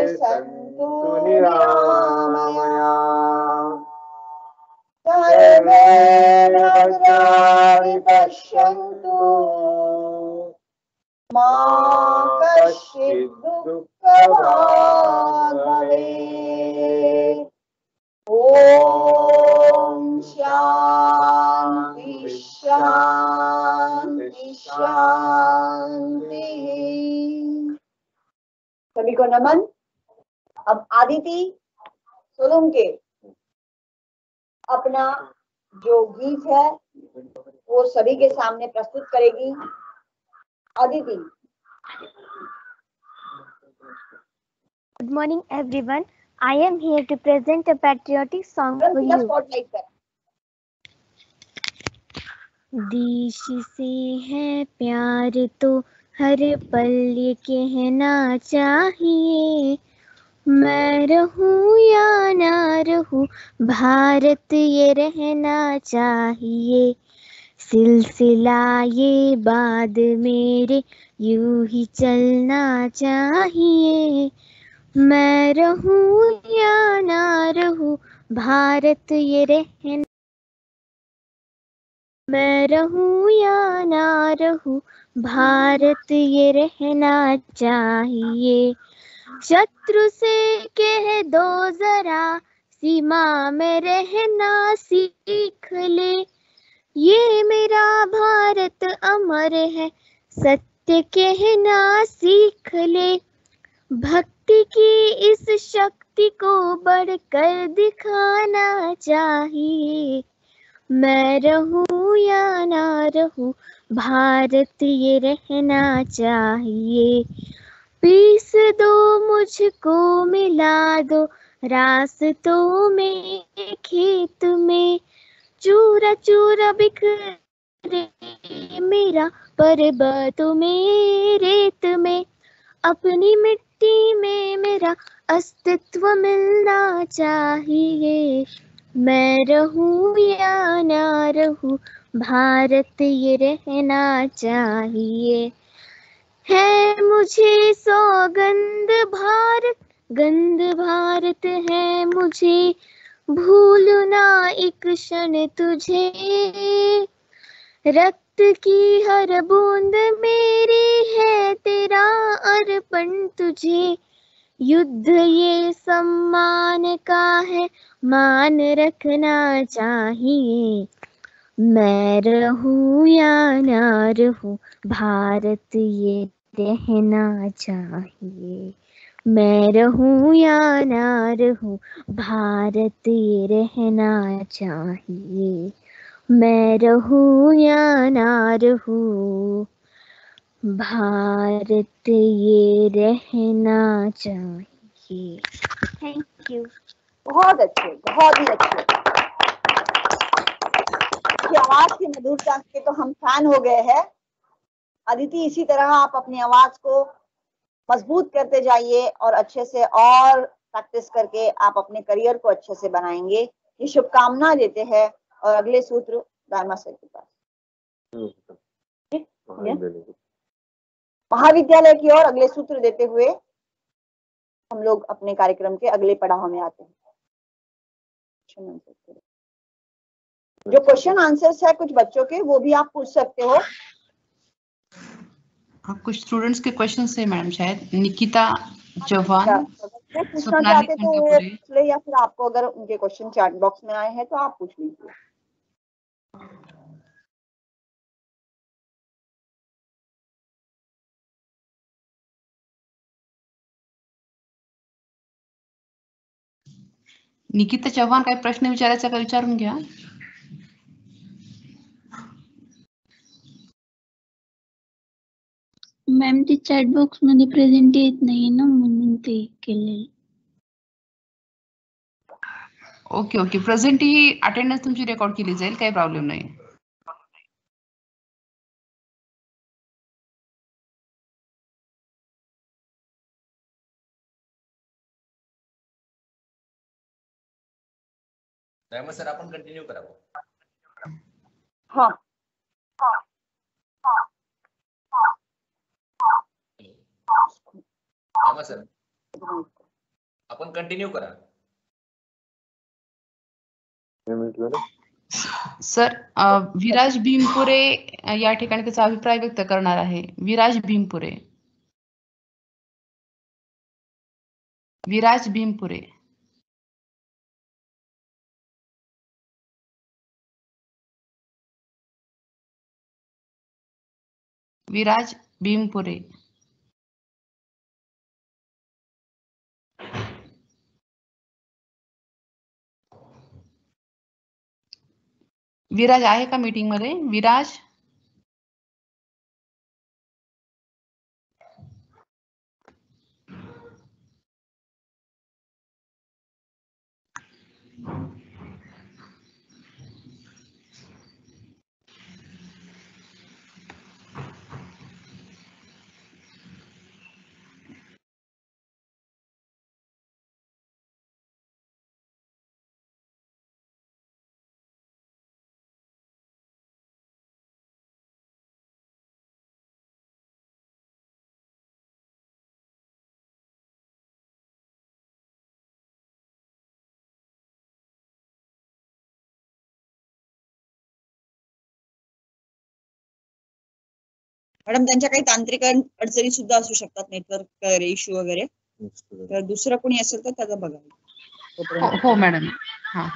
सन्तु निरामयाः, सर्वे भद्राणि पश्यन्तु मा कश्चित् दुःखभाग् भवेत्। ओम शांति शांति शांति। सभी को नमन। अब आदिति सोलंकी अपना जो गीत है वो सभी के सामने प्रस्तुत करेगी। Aditi. Good morning, everyone. I am here to present a patriotic song for you. Spotlight कर। देश से है प्यार तो हर पल ये कहना चाहिए, मैं रहूं या ना रहूं भारत ये रहना चाहिए। सिलसिला ये बाद मेरे यूं ही चलना चाहिए, मैं रहूं या ना रहूं भारत ये रहना, मैं रहूं या ना रहूं भारत ये रहना चाहिए। शत्रु से कह दो जरा सीमा में रहना सीख ले, ये मेरा भारत अमर है सत्य कहना सीख ले। भक्ति की इस शक्ति को बढ़कर दिखाना चाहिए, मैं रहूं या ना रहूं भारत ये रहना चाहिए। पीस दो मुझको, मिला दो रास्तों में, खेत में चूरा चूरा बिखरे मेरा पर्वतों में, रेत में अपनी मिट्टी में मेरा अस्तित्व मिलना चाहिए। मैं रहूं या ना रहूं, भारत ये रहना चाहिए। है मुझे सौगंध भारत, गंध भारत है मुझे, भूलू ना एक क्षण तुझे। रक्त की हर बूंद मेरी है, तेरा अर्पण तुझे। युद्ध ये सम्मान का है, मान रखना चाहिए। मैं रहूं या ना रहूं, भारत ये रहना चाहिए। मैं रहूं या ना रहूं, भारत ये रहना चाहिए। मैं रहूं या ना रहूं, भारत ये रहना चाहिए। Thank you. बहुत अच्छे, बहुत ही अच्छे। की आवाज की मधुरता के तो हम फैन हो गए हैं। अदिति, इसी तरह आप अपनी आवाज को मजबूत करते जाइए और अच्छे से और प्रैक्टिस करके आप अपने करियर को अच्छे से बनाएंगे, ये शुभकामना देते हैं। और अगले सूत्र दायमा सर के पास। महाविद्यालय की ओर अगले सूत्र देते हुए हम लोग अपने कार्यक्रम के अगले पड़ाव में आते हैं। जो क्वेश्चन आंसर्स है कुछ बच्चों के, वो भी आप पूछ सकते हो। हाँ, कुछ स्टूडेंट्स के क्वेश्चन है मैडम, शायद निकिता चौहान, पूछना स्वप्नाली चाहते तो वो खंडापुरे। पूछ ले, या फिर आपको अगर उनके क्वेश्चन चैट बॉक्स में आए हैं तो आप पूछ लीजिए। निकिता चव्हाण काही प्रश्न विचारायचा का, विचारून घ्या. मॅम ते चॅट बॉक्स मध्ये प्रेझेंट येत नाही ना, म्हणून ते केले. ओके ओके, प्रेझेंट ही अटेंडन्स तुमची रेकॉर्ड केली जाईल, काही प्रॉब्लेम नाही. सर आपण कंटिन्यू करावं. हाँ सर आपण कंटिन्यू करा. सर विराज भीमपुरे या ठिकाणी त्याचा अभिप्राय व्यक्त करणार आहे. विराज भीमपुरे. विराज भीमपुरे. विराज भीमपुरे. विराज आहे का मीटिंग मध्ये? विराज. मॅडम, त्यांच्या काही तांत्रिक अडचणी सुद्धा असू शकतात, नेटवर्क इश्यू वगैरे. तर दुसरं कोणी असेल तर त्याचा बघा. हो मॅडम. हा.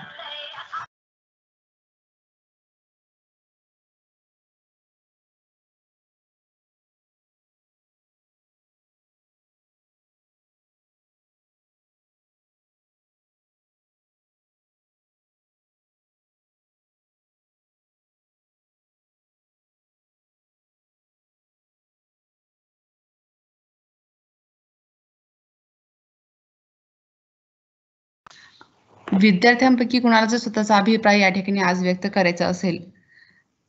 विद्यार्थ्यांपैकी कुणाला जर स्वतःचा अभिप्राय या ठिकाणी आज व्यक्त करायचा असेल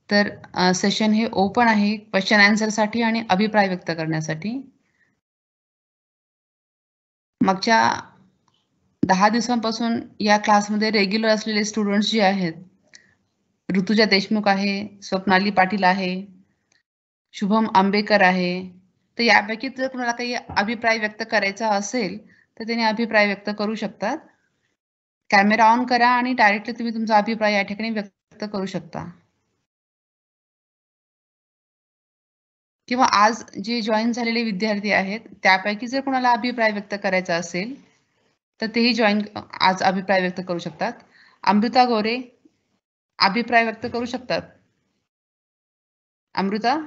तर सेशन हे ओपन आहे क्वेश्चन आन्सर साठी आणि अभिप्राय व्यक्त करण्यासाठी. मागच्या 10 दिवसांपासून या क्लासमध्ये रेग्युलर असलेले स्टुडंट्स जे आहेत, ऋतुजा देशमुख आहे, स्वप्नाली पाटील आहे, शुभम आंबेकर आहे, तर यापैकी जर कुणाला काही अभिप्राय व्यक्त करायचा असेल तर त्यांनी अभिप्राय व्यक्त करू शकतात. कॅमेरा ऑन करा आणि डायरेक्टली तुम्ही तुमचा अभिप्राय या ठिकाणी व्यक्त करू शकता. किंवा आज जे जॉईन झालेले विद्यार्थी आहेत त्यापैकी जर कुणाला अभिप्राय व्यक्त करायचा असेल तर तेही आज अभिप्राय व्यक्त करू शकतात. अमृता गोरे अभिप्राय व्यक्त करू शकतात. अमृता?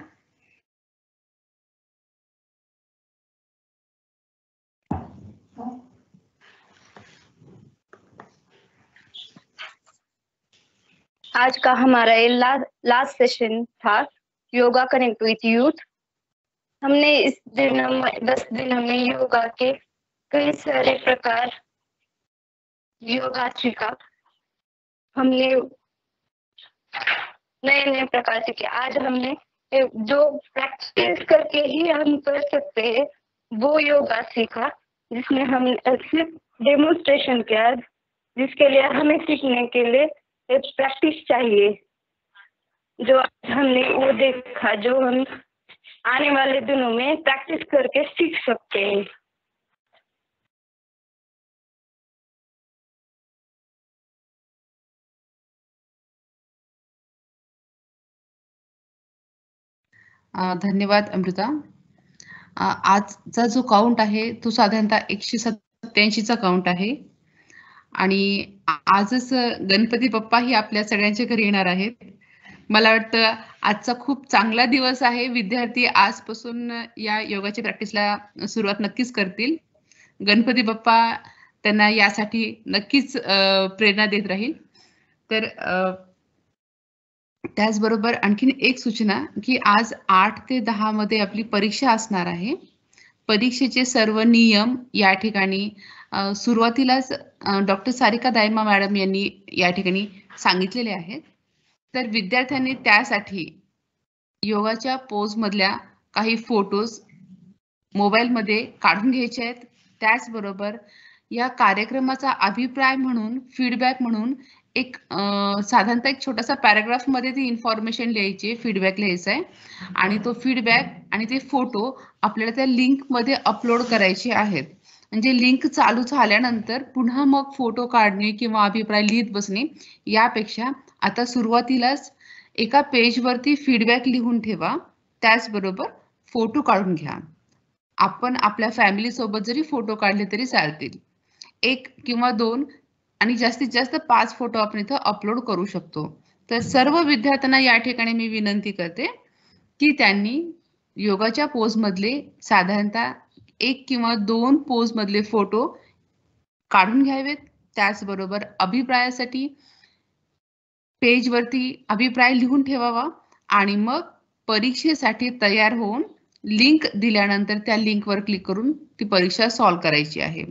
आज का हमारा ये लास्ट सेशन था योगा कनेक्ट विथ यूथ. हमने इस दिन 10 दिन हमने योगा के कई सारे प्रकार योगा सीखा. हमने नए नए प्रकार सीखे. आज हमने जो प्रैक्टिस करके ही हम कर सकते हैं वो योगा सीखा, जिसमें हम सिर्फ डेमोन्स्ट्रेशन किया, जिसके लिए हमें सीखने के लिए प्रैक्टिस चाहिए. जो हमने वो देखा, जो हम आने वाले दिनों में प्रैक्टिस करके सीख सकते हैं. धन्यवाद अमृता. आजचा जो काउंट आहे तो साधारणतः 187चा काउंट आहे आणि आजच गणपती बाप्पा ही आपल्या सगळ्यांच्या घरी येणार आहेत. मला वाटतं आजचा खूप चांगला दिवस आहे. विद्यार्थी आजपासून या योगाच्या प्रॅक्टिसला सुरुवात नक्कीच करतील. गणपती बाप्पा त्यांना यासाठी नक्कीच प्रेरणा देत राहील. तर त्याचबरोबर आणखीन एक सूचना की आज 8 ते 10 मध्ये आपली परीक्षा असणार आहे. परीक्षेचे सर्व नियम या ठिकाणी सुरुवातीलाच डॉक्टर सारिका दायमा मॅडम यांनी या ठिकाणी सांगितलेले आहेत. तर विद्यार्थ्यांनी त्यासाठी योगाच्या पोज मधल्या काही फोटोज मोबाईलमध्ये काढून घ्यायचे आहेत. त्याचबरोबर या कार्यक्रमाचा अभिप्राय म्हणून फीडबॅक म्हणून एक साधारणतः एक छोटासा पॅराग्राफ मध्ये ती इन्फॉर्मेशन लिहायची, फीडबॅक लिहायचा आहे आणि तो फीडबॅक आणि ते फोटो आपल्याला त्या लिंक मध्ये अपलोड करायचे आहेत. म्हणजे लिंक चालू झाल्यानंतर पुन्हा मग फोटो काढणे किंवा अभिप्राय लिहित बसणे यापेक्षा आता सुरुवातीलाच एका पेजवरती फीडबॅक लिहून ठेवा. त्याचबरोबर फोटो काढून घ्या. आपण आपल्या फॅमिली सोबत जरी फोटो काढले तरी चालतील. 1 किंवा 2 आणि जास्तीत जास्त 5 फोटो आपण इथं अपलोड करू शकतो. तर सर्व विद्यार्थ्यांना या ठिकाणी मी विनंती करते की त्यांनी योगाच्या पोज मधले साधारणतः 1 किंवा 2 पोज मधले फोटो काढून घ्यावेत. त्याचबरोबर अभिप्रायासाठी पेजवरती अभिप्राय लिहून ठेवावा आणि मग परीक्षेसाठी तयार होऊन लिंक दिल्यानंतर त्या लिंकवर क्लिक करून ती परीक्षा सॉल्व्ह करायची आहे.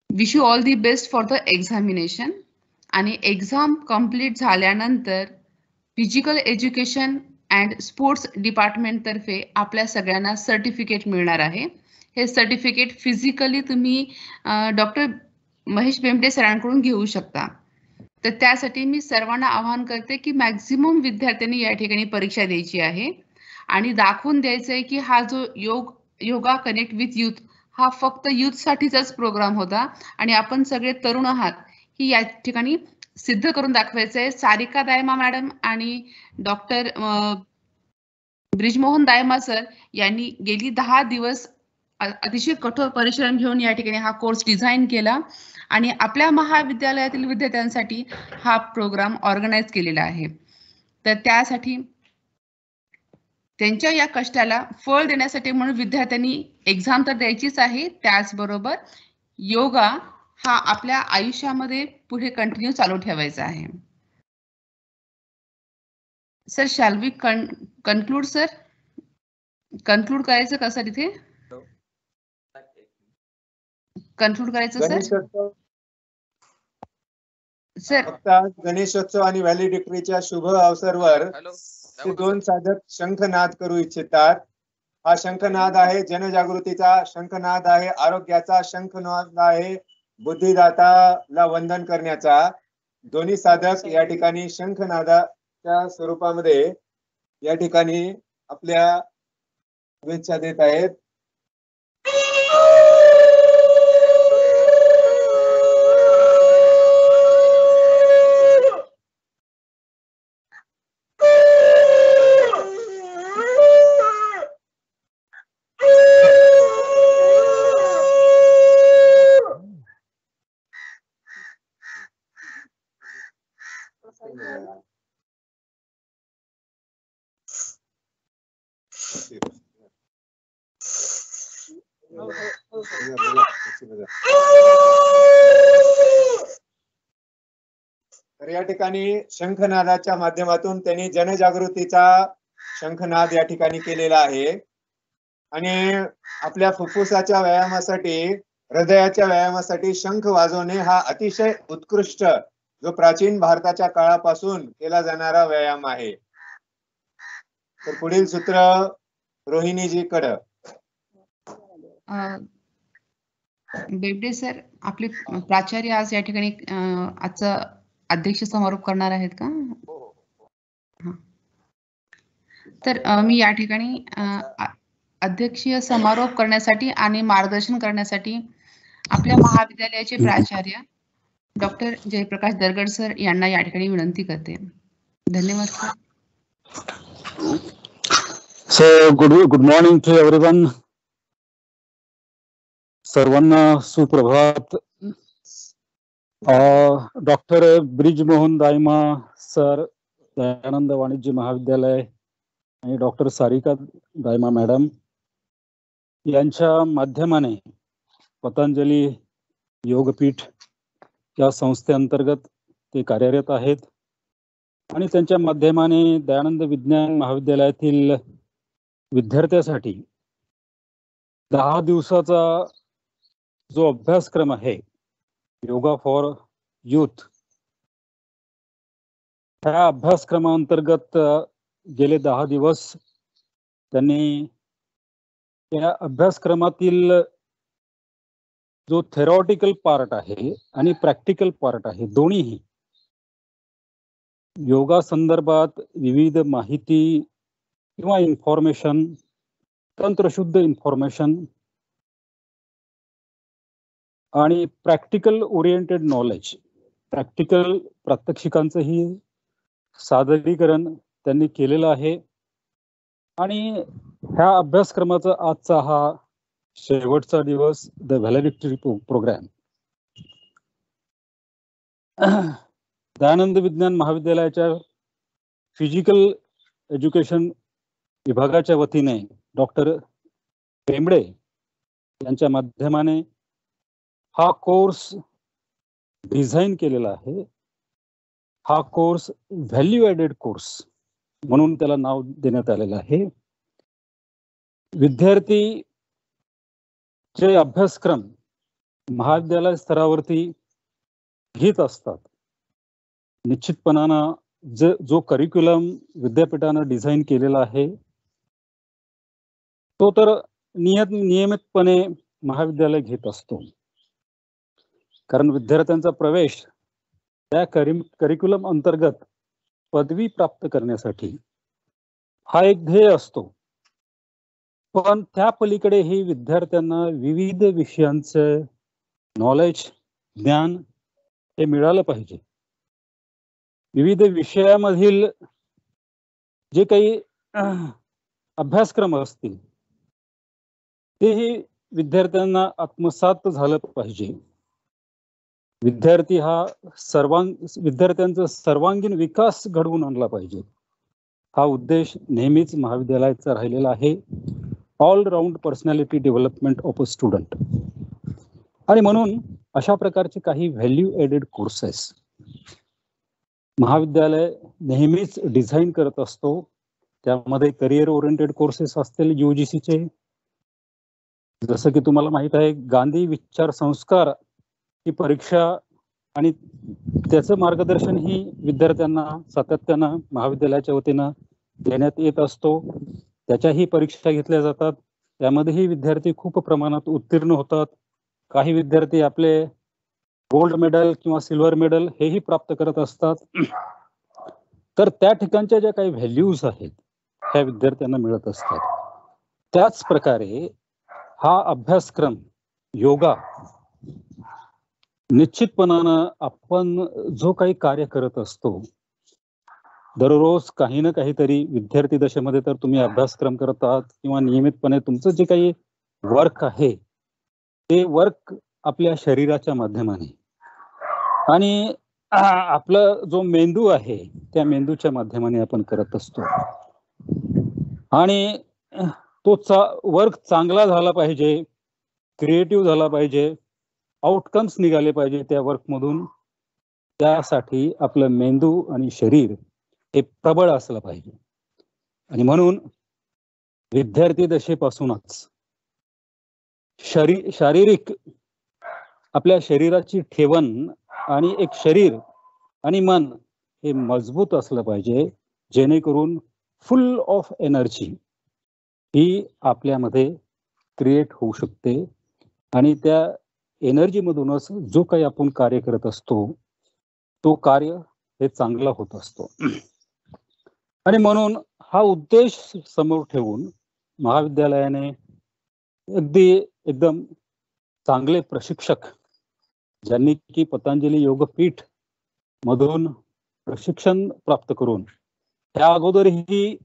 Wish you all the best for the examination. आणि एक्झाम कंप्लीट झाल्यानंतर physical education and sports department तर्फे आपल्या सगळ्यांना सर्टिफिकेट मिळणार आहे. हे सर्टिफिकेट फिजिकली तुम्ही डॉक्टर महेश बेंबडे सरांकडून घेऊ शकता. तर त्यासाठी मी सर्वांना आवाहन करते की मॅक्झिमम विद्यार्थ्यांनी या ठिकाणी परीक्षा द्यायची आहे आणि दाखवून द्यायचं आहे की हा जो योगा कनेक्ट विथ यूथ हा फक्त यूथ साठीचाच प्रोग्राम होता आणि आपण सगळे तरुण आहात ही या ठिकाणी सिद्ध करून दाखवायचं आहे. सारिका दायमा मॅडम आणि डॉक्टर ब्रिजमोहन दायमा सर यांनी गेली 10 दिवस अतिशय कठोर परिश्रम घेऊन या ठिकाणी हा कोर्स डिझाईन केला आणि आपल्या महाविद्यालयातील विद्यार्थ्यांसाठी हा प्रोग्राम ऑर्गनाइज केलेला आहे. तर त्यासाठी त्यांच्या या कष्टाला फळ देण्यासाठी म्हणून विद्यार्थ्यांनी एक्झाम तर द्यायचीच आहे, त्याचबरोबर योगा हा आपल्या आयुष्यामध्ये पुढे कंटिन्यू चालू ठेवायचा आहे. Sir shall we conclude sir? Conclude करायचं का सर इथे? कन्क्लूड करायचं सर? सर फक्त आज गणेशोत्सव आणि व्हॅलिडिक्टरीच्या शुभ अवसरवर हॅलो ते दोन साधक शंखनाद करू इच्छितात. हा शंखनाद आहे जनजागृतीचा शंखनाद आहे, आरोग्याचा शंखनाद आहे, बुद्धिदाताला वंदन करण्याचा. दोन्ही साधक या ठिकाणी शंखनादाच्या स्वरूपामध्ये या ठिकाणी आपल्या शुभेच्छा देत आहेत. तर या ठिकाणी शंखनादाच्या माध्यमातून त्यांनी जनजागृतीचा शंखनाद या ठिकाणी केलेला आहे आणि आपल्या फुफ्फुसाच्या व्यायामासाठी हृदयाच्या व्यायामासाठी शंख वाजवणे हा अतिशय उत्कृष्ट जो प्राचीन भारताच्या काळापासून केला जाणारा व्यायाम आहे. तर पुढील सूत्र रोहिणीजीकडं. बेबडे सर आपले प्राचार्य आज या ठिकाणी आजचा अध्यक्ष समारोप करणार आहेत का? हा. तर मी या ठिकाणी अध्यक्षीय समारोप करण्यासाठी आणि मार्गदर्शन करण्यासाठी आपल्या महाविद्यालयाचे प्राचार्य डॉक्टर जयप्रकाश दरगड सर यांना या ठिकाणी विनंती करते. धन्यवाद sir. So good morning to everyone. सर्वांना सुप्रभात. डॉक्टर ब्रिजमोहन दायमा सर, दयानंद वाणिज्य महाविद्यालय आणि डॉक्टर सारिका दायमा मॅडम यांच्या माध्यमाने पतंजली योगपीठ या संस्थेअंतर्गत ते कार्यरत आहेत आणि त्यांच्या माध्यमाने दयानंद विज्ञान महाविद्यालयातील विद्यार्थ्यांसाठी 10 दिवसाचा जो अभ्यासक्रम आहे योगा फॉर यूथ, ह्या अभ्यासक्रमाअंतर्गत गेले 10 दिवस त्यांनी या अभ्यासक्रमातील जो थेरॉटिकल पार्ट आहे आणि प्रॅक्टिकल पार्ट आहे दोन्हीही योगा संदर्भात विविध माहिती किंवा इन्फॉर्मेशन, तंत्रशुद्ध इन्फॉर्मेशन आणि प्रॅक्टिकल ओरिएंटेड नॉलेज, प्रॅक्टिकल प्रात्यक्षिकांचंही सादरीकरण त्यांनी केलेलं आहे. आणि ह्या अभ्यासक्रमाचा आजचा हा शेवटचा दिवस, द व्हॅलिडिक्टरी प्रोग्राम. दयानंद विज्ञान महाविद्यालयाच्या फिजिकल एज्युकेशन विभागाच्या वतीने डॉक्टर पेंबडे यांच्या माध्यमाने हा कोर्स डिझाईन केलेला आहे. हा कोर्स व्हॅल्यू ॲडेड कोर्स म्हणून त्याला नाव देण्यात आलेलं आहे. विद्यार्थी जे अभ्यासक्रम महाविद्यालय स्तरावरती घेत असतात, निश्चितपणानं जो करिक्युलम विद्यापीठानं डिझाईन केलेला आहे तो तर नियमितपणे महाविद्यालय घेत असतो. कारण विद्यार्थ्यांचा प्रवेश त्या करिक्युलम अंतर्गत पदवी प्राप्त करण्यासाठी हा एक ध्येय असतो. पण त्या पलीकडे ही विद्यार्थ्यांना विविध विषयांचे नॉलेज, ज्ञान हे मिळालं पाहिजे. विविध विषयामधील जे काही अभ्यासक्रम असतील तेही विद्यार्थ्यांना आत्मसात झालं पाहिजे. विद्यार्थी हा विद्यार्थ्यांचा सर्वांगीण विकास घडवून आणला पाहिजे. हा उद्देश नेहमीच महाविद्यालयाचा राहिलेला आहे. All round personality development of a student. आणि म्हणून अशा प्रकारचे काही व्हॅल्यू ॲडेड कोर्सेस महाविद्यालय नेहमीच डिझाईन करत असतो. त्यामध्ये करिअर ओरिएंटेड कोर्सेस असतील UGCचे, जसं की तुम्हाला माहित आहे गांधी विचार संस्कार ही परीक्षा आणि त्याचं मार्गदर्शन ही विद्यार्थ्यांना सातत्यानं महाविद्यालयाच्या वतीनं देण्यात येत असतो. त्याच्याही परीक्षा घेतल्या जातात. त्यामध्येही विद्यार्थी खूप प्रमाणात उत्तीर्ण होतात. काही विद्यार्थी आपले गोल्ड मेडल किंवा सिल्वर मेडल हेही प्राप्त करत असतात. तर त्या ठिकाणच्या ज्या काही व्हॅल्यूज आहेत ह्या विद्यार्थ्यांना मिळत असतात. त्याच प्रकारे हा अभ्यासक्रम योगा निश्चितपणानं आपण जो काही कार्य करत असतो दररोज काही ना काहीतरी विद्यार्थी दशेमध्ये तर तुम्ही अभ्यासक्रम करत आहात किंवा नियमितपणे तुमचं जे काही वर्क आहे ते वर्क आपल्या शरीराच्या माध्यमाने आणि आपला जो मेंदू आहे त्या मेंदूच्या माध्यमाने आपण करत असतो. आणि तो वर्क चांगला झाला पाहिजे, क्रिएटिव्ह झाला पाहिजे, आउटकम्स निघाले पाहिजे त्या वर्कमधून. त्यासाठी आपलं मेंदू आणि शरीर हे प्रबळ असलं पाहिजे. आणि म्हणून विद्यार्थी दशेपासूनच शारीरिक आपल्या शरीराची ठेवण आणि एक शरीर आणि मन हे मजबूत असलं पाहिजे, जेणेकरून फुल ऑफ एनर्जी ही आपल्यामध्ये क्रिएट होऊ शकते. आणि त्या एनर्जीमधूनच जो काही आपण कार्य करत असतो तो कार्य हे चांगला होत असतो. आणि म्हणून हा उद्देश समोर ठेवून महाविद्यालयाने अगदी एकदम चांगले प्रशिक्षक ज्यांनी की पतंजली योगपीठ मधून प्रशिक्षण प्राप्त करून त्या अगोदरही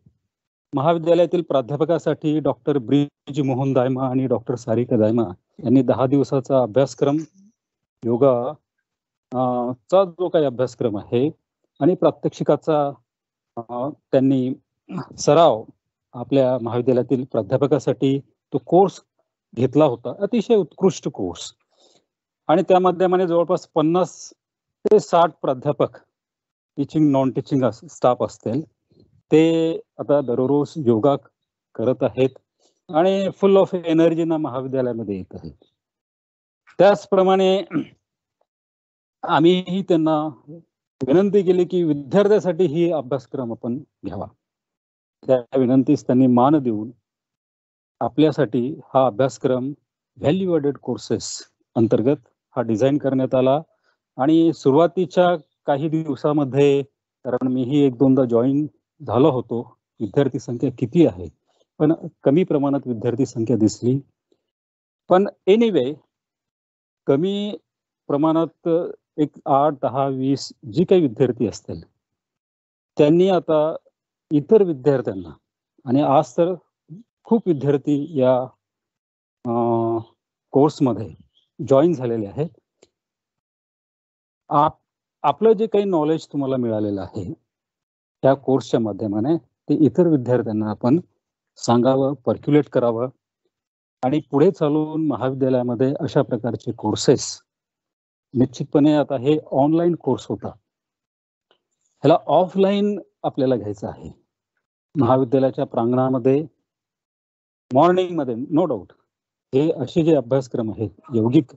महाविद्यालयातील प्राध्यापकासाठी डॉक्टर ब्रिज मोहन दायमा आणि डॉक्टर सारिका दायमा यांनी 10 दिवसाचा अभ्यासक्रम योगा चा जो काही अभ्यासक्रम आहे आणि प्रात्यक्षिकाचा त्यांनी सराव आपल्या महाविद्यालयातील प्राध्यापकासाठी तो कोर्स घेतला होता. अतिशय उत्कृष्ट कोर्स. आणि त्या माध्यमाने जवळपास 50 ते 60 प्राध्यापक टीचिंग नॉन टीचिंग स्टाफ असतील ते आता दररोज योगा करत आहेत आणि फुल ऑफ एनर्जीना महाविद्यालयामध्ये येत आहेत. त्याचप्रमाणे आम्हीही त्यांना विनंती केली की विद्यार्थ्यासाठी ही अभ्यासक्रम आपण घ्यावा. त्या विनंतीस त्यांनी मान देऊन आपल्यासाठी हा अभ्यासक्रम व्हॅल्यू ॲडेड कोर्सेस अंतर्गत हा डिझाईन करण्यात आला. आणि सुरुवातीच्या काही दिवसामध्ये, कारण मीही 1-2दा जॉईन झालो होतो, विद्यार्थी संख्या किती आहे पण कमी प्रमाणात विद्यार्थी संख्या दिसली. पण एनिवे कमी प्रमाणात एक 8, 10, 20 जी काही विद्यार्थी असतील त्यांनी आता इतर विद्यार्थ्यांना, आणि आज तर खूप विद्यार्थी या कोर्समध्ये जॉईन झालेले आहेत. आपलं जे काही नॉलेज तुम्हाला मिळालेलं आहे त्या कोर्सच्या माध्यमाने ते इतर विद्यार्थ्यांना आपण सांगावं, पर्क्युलेट करावं. आणि पुढे चालून महाविद्यालयामध्ये अशा प्रकारचे कोर्सेस निश्चितपणे, आता हे ऑनलाईन कोर्स होता, ह्याला ऑफलाईन आपल्याला घ्यायचं आहे. महाविद्यालयाच्या प्रांगणामध्ये मॉर्निंगमध्ये नो डाऊट हे असे जे अभ्यासक्रम आहेत, यौगिक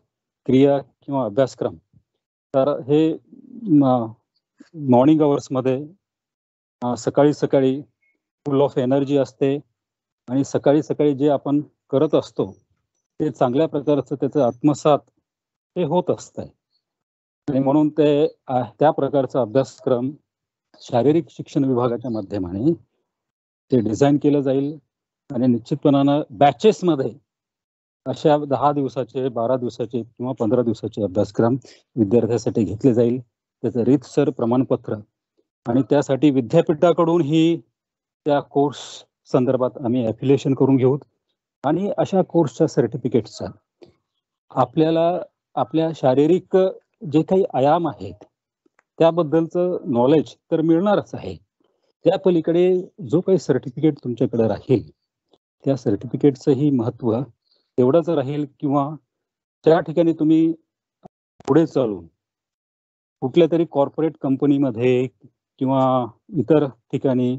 क्रिया किंवा अभ्यासक्रम, तर हे मॉर्निंग अवर्समध्ये सकाळी सकाळी फुल ऑफ एनर्जी असते आणि सकाळी सकाळी जे आपण करत असतो ते चांगल्या प्रकारचं त्याचं आत्मसात हे होत असतंय. आणि म्हणून ते त्या प्रकारचा अभ्यासक्रम शारीरिक शिक्षण विभागाच्या माध्यमाने ते डिझाईन केलं जाईल. आणि निश्चितपणानं बॅचेसमध्ये अशा 10 दिवसाचे, 12 दिवसाचे किंवा 15 दिवसाचे अभ्यासक्रम विद्यार्थ्यांसाठी घेतले जाईल. त्याचं रीतसर प्रमाणपत्र आणि त्यासाठी विद्यापीठाकडून ही त्या कोर्स संदर्भात आम्ही ॲफिलिएशन करून घेऊ. आणि अशा कोर्सच्या सर्टिफिकेटचा आपल्याला आपल्या शारीरिक जे काही आयाम आहेत त्याबद्दलचं नॉलेज तर मिळणारच आहे. त्या पलीकडे जो काही सर्टिफिकेट तुमच्याकडे राहील त्या सर्टिफिकेटचंही महत्त्व तेवढंच राहील. किंवा त्या ठिकाणी तुम्ही पुढे चालून कुठल्या तरी कॉर्पोरेट कंपनीमध्ये किंवा इतर ठिकाणी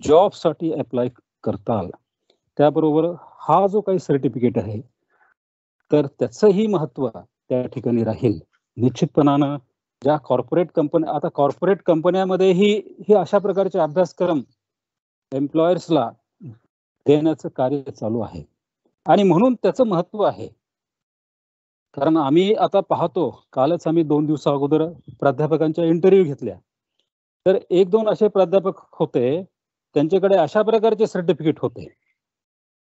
जॉबसाठी अप्लाय करताल, त्याबरोबर हा जो काही सर्टिफिकेट आहे तर त्याचंही महत्त्व त्या ठिकाणी राहील. निश्चितपणानं ज्या कॉर्पोरेट कंपन्या, आता कॉर्पोरेट कंपन्यामध्येही हे अशा प्रकारचे अभ्यासक्रम एम्प्लॉयर्सला देण्याचं कार्य चालू आहे आणि म्हणून त्याचं महत्व आहे. कारण आम्ही आता पाहतो, कालच आम्ही 2 दिवसा अगोदर प्राध्यापकांच्या इंटरव्ह्यू घेतल्या, तर 1-2 असे प्राध्यापक होते, त्यांच्याकडे अशा प्रकारचे सर्टिफिकेट होते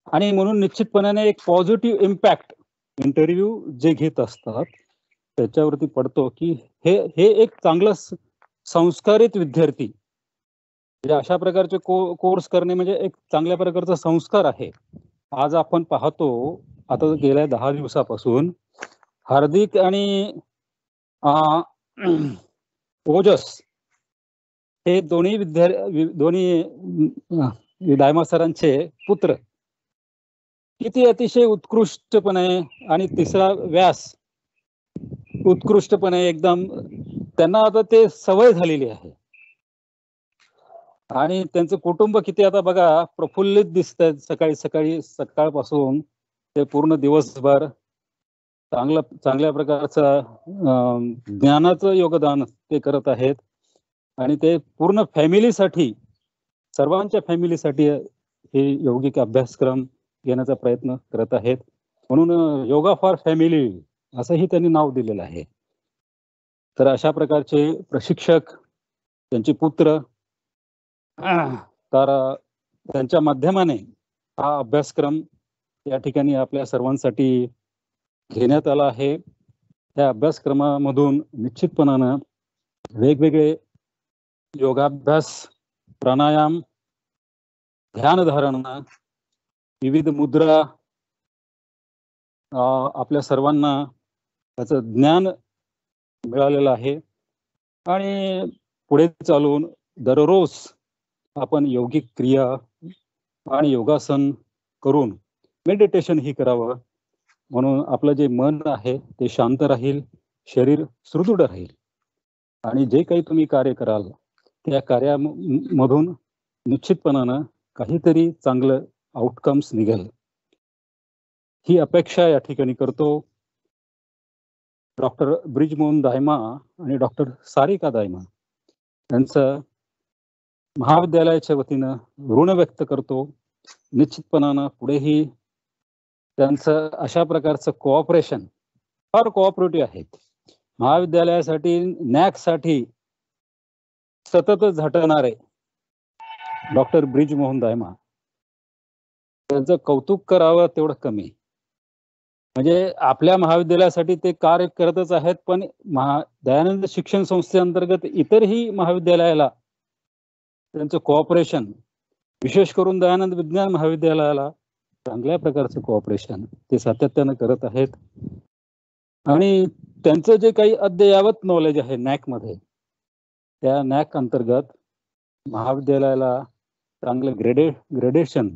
आणि म्हणून निश्चितपणाने एक पॉझिटिव्ह इम्पॅक्ट इंटरव्ह्यू जे घेत असतात त्याच्यावरती पडतो की हे एक चांगलं संस्कारित विद्यार्थी, म्हणजे अशा प्रकारचे कोर्स करणे म्हणजे एक चांगल्या प्रकारचा संस्कार आहे. आज आपण पाहतो, आता गेल्या 10 दिवसापासून हार्दिक आणि ओजस हे दोन्ही दायमा सरांचे पुत्र किती अतिशय उत्कृष्टपणे, आणि तिसरा व्यास उत्कृष्टपणे एकदम, त्यांना आता ते सवय झालेली आहे आणि त्यांचं कुटुंब किती आता बघा प्रफुल्लित दिसत आहेत. सकाळपासून ते पूर्ण दिवसभर चांगल्या प्रकारचं ज्ञानाचं योगदान ते करत आहेत आणि ते पूर्ण फॅमिलीसाठी, सर्वांच्या फॅमिलीसाठी हे यौगिक अभ्यासक्रम घेण्याचा प्रयत्न करत आहेत. म्हणून योगा फॉर फॅमिली असंही त्यांनी नाव दिलेलं आहे. तर अशा प्रकारचे प्रशिक्षक, त्यांचे पुत्र, तर त्यांच्या माध्यमाने हा अभ्यासक्रम या ठिकाणी आपल्या सर्वांसाठी घेण्यात आला आहे. त्या अभ्यासक्रमामधून निश्चितपणानं वेगवेगळे योगाभ्यास, प्राणायाम, ध्यानधारणा, विविध मुद्रा आपल्या सर्वांना त्याचं ज्ञान मिळालेलं आहे आणि पुढे चालून दररोज आपण यौगिक क्रिया आणि योगासन करून मेडिटेशन ही करावं, म्हणून आपलं जे मन आहे ते शांत राहील, शरीर सुदृढ राहील आणि जे काही तुम्ही कार्य कराल त्या कार्यामधून निश्चितपणानं काहीतरी चांगलं आउटकम्स निघेल, ही अपेक्षा या ठिकाणी करतो. डॉक्टर ब्रिजमोहन दायमा आणि डॉक्टर सारिका दायमा यांचं महाविद्यालयाच्या वतीनं ऋण व्यक्त करतो. निश्चितपणानं पुढेही त्यांचं अशा प्रकारचं कोऑपरेशन फार कोऑपरेटिव्ह आहेत. महाविद्यालयासाठी, नॅकसाठी सतत झटणारे डॉक्टर ब्रिजमोहन दायमा, त्यांचं कौतुक करावं तेवढं कमी. म्हणजे आपल्या महाविद्यालयासाठी ते कार्य करतच आहेत, पण दयानंद शिक्षण संस्थेअंतर्गत इतरही महाविद्यालयाला त्यांचं कोऑपरेशन, विशेष करून दयानंद विज्ञान महाविद्यालयाला चांगल्या प्रकारचं कोऑपरेशन ते सातत्यानं करत आहेत. आणि त्यांचं जे काही अद्ययावत नॉलेज आहे नॅकमध्ये, त्या नॅक अंतर्गत महाविद्यालयाला चांगलं ग्रेडेशन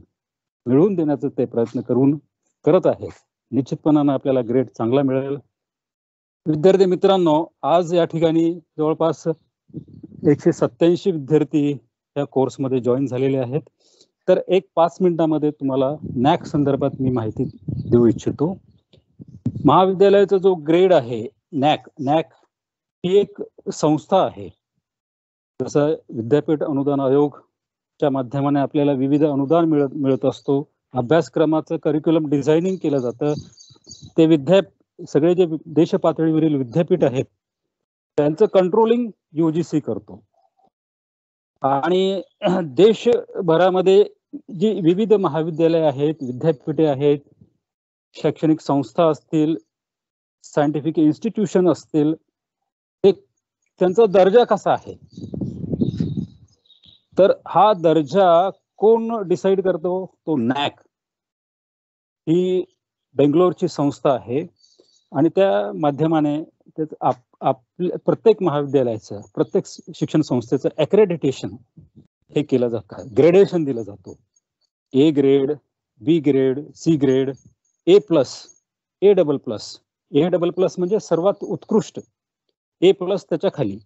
मिळवून देण्याचं ते प्रयत्न करत आहेत. निश्चितपणानं आपल्याला ग्रेड चांगला मिळेल. विद्यार्थी मित्रांनो, आज या ठिकाणी जवळपास 187 विद्यार्थी या कोर्समध्ये जॉईन झालेले आहेत. तर 5 मिनिटांमध्ये तुम्हाला नॅक संदर्भात मी माहिती देऊ इच्छितो. महाविद्यालयाचा जो ग्रेड आहे नॅक ही एक संस्था आहे. जसं विद्यापीठ अनुदान आयोगच्या माध्यमाने आपल्याला विविध अनुदान मिळत असतो. अभ्यासक्रमाचं करिक्युलम डिझायनिंग केलं जातं. ते सगळे जे देश पातळीवरील विद्यापीठ आहेत त्यांचं कंट्रोलिंग UGC करतो. आणि देशभरामध्ये जी विविध महाविद्यालय आहेत, विद्यापीठे आहेत, शैक्षणिक संस्था असतील, सायंटिफिक इन्स्टिट्यूशन असतील, त्यांचा दर्जा कसा आहे, तर हा दर्जा कोण डिसाईड करतो? तो नॅक ही बेंगलोरची संस्था आहे आणि त्या माध्यमाने प्रत्येक महाविद्यालयाचं, प्रत्येक शिक्षण संस्थेचं ॲक्रेडिटेशन हे केलं जातं, ग्रेडेशन दिलं जातो. A grade, B grade, C grade, A+, A++, म्हणजे सर्वात उत्कृष्ट, A+ त्याच्या खाली,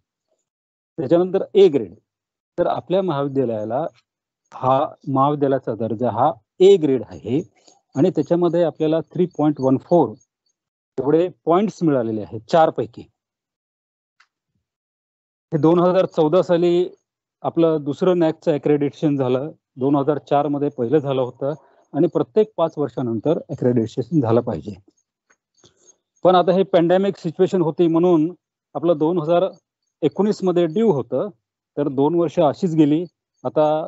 त्याच्यानंतर A ग्रेड. तर आपल्या महाविद्यालयाला महाविद्यालयाचा दर्जा हा A ग्रेड आहे आणि त्याच्यामध्ये आपल्याला 3.14 एवढे पॉइंट्स मिळालेले आहेत 4 पैकी. हे 2014 साली आपलं दुसरं नॅकचं अक्रेडिटेशन झालं. 2004 मध्ये पहिलं झालं होतं आणि प्रत्येक 5 वर्षानंतर अक्रेडिटेशन झालं पाहिजे. पण आता हे पॅन्डेमिक सिच्युएशन होती म्हणून आपलं 2019 मध्ये ड्यू होतं, तर 2 वर्ष अशीच गेली. आता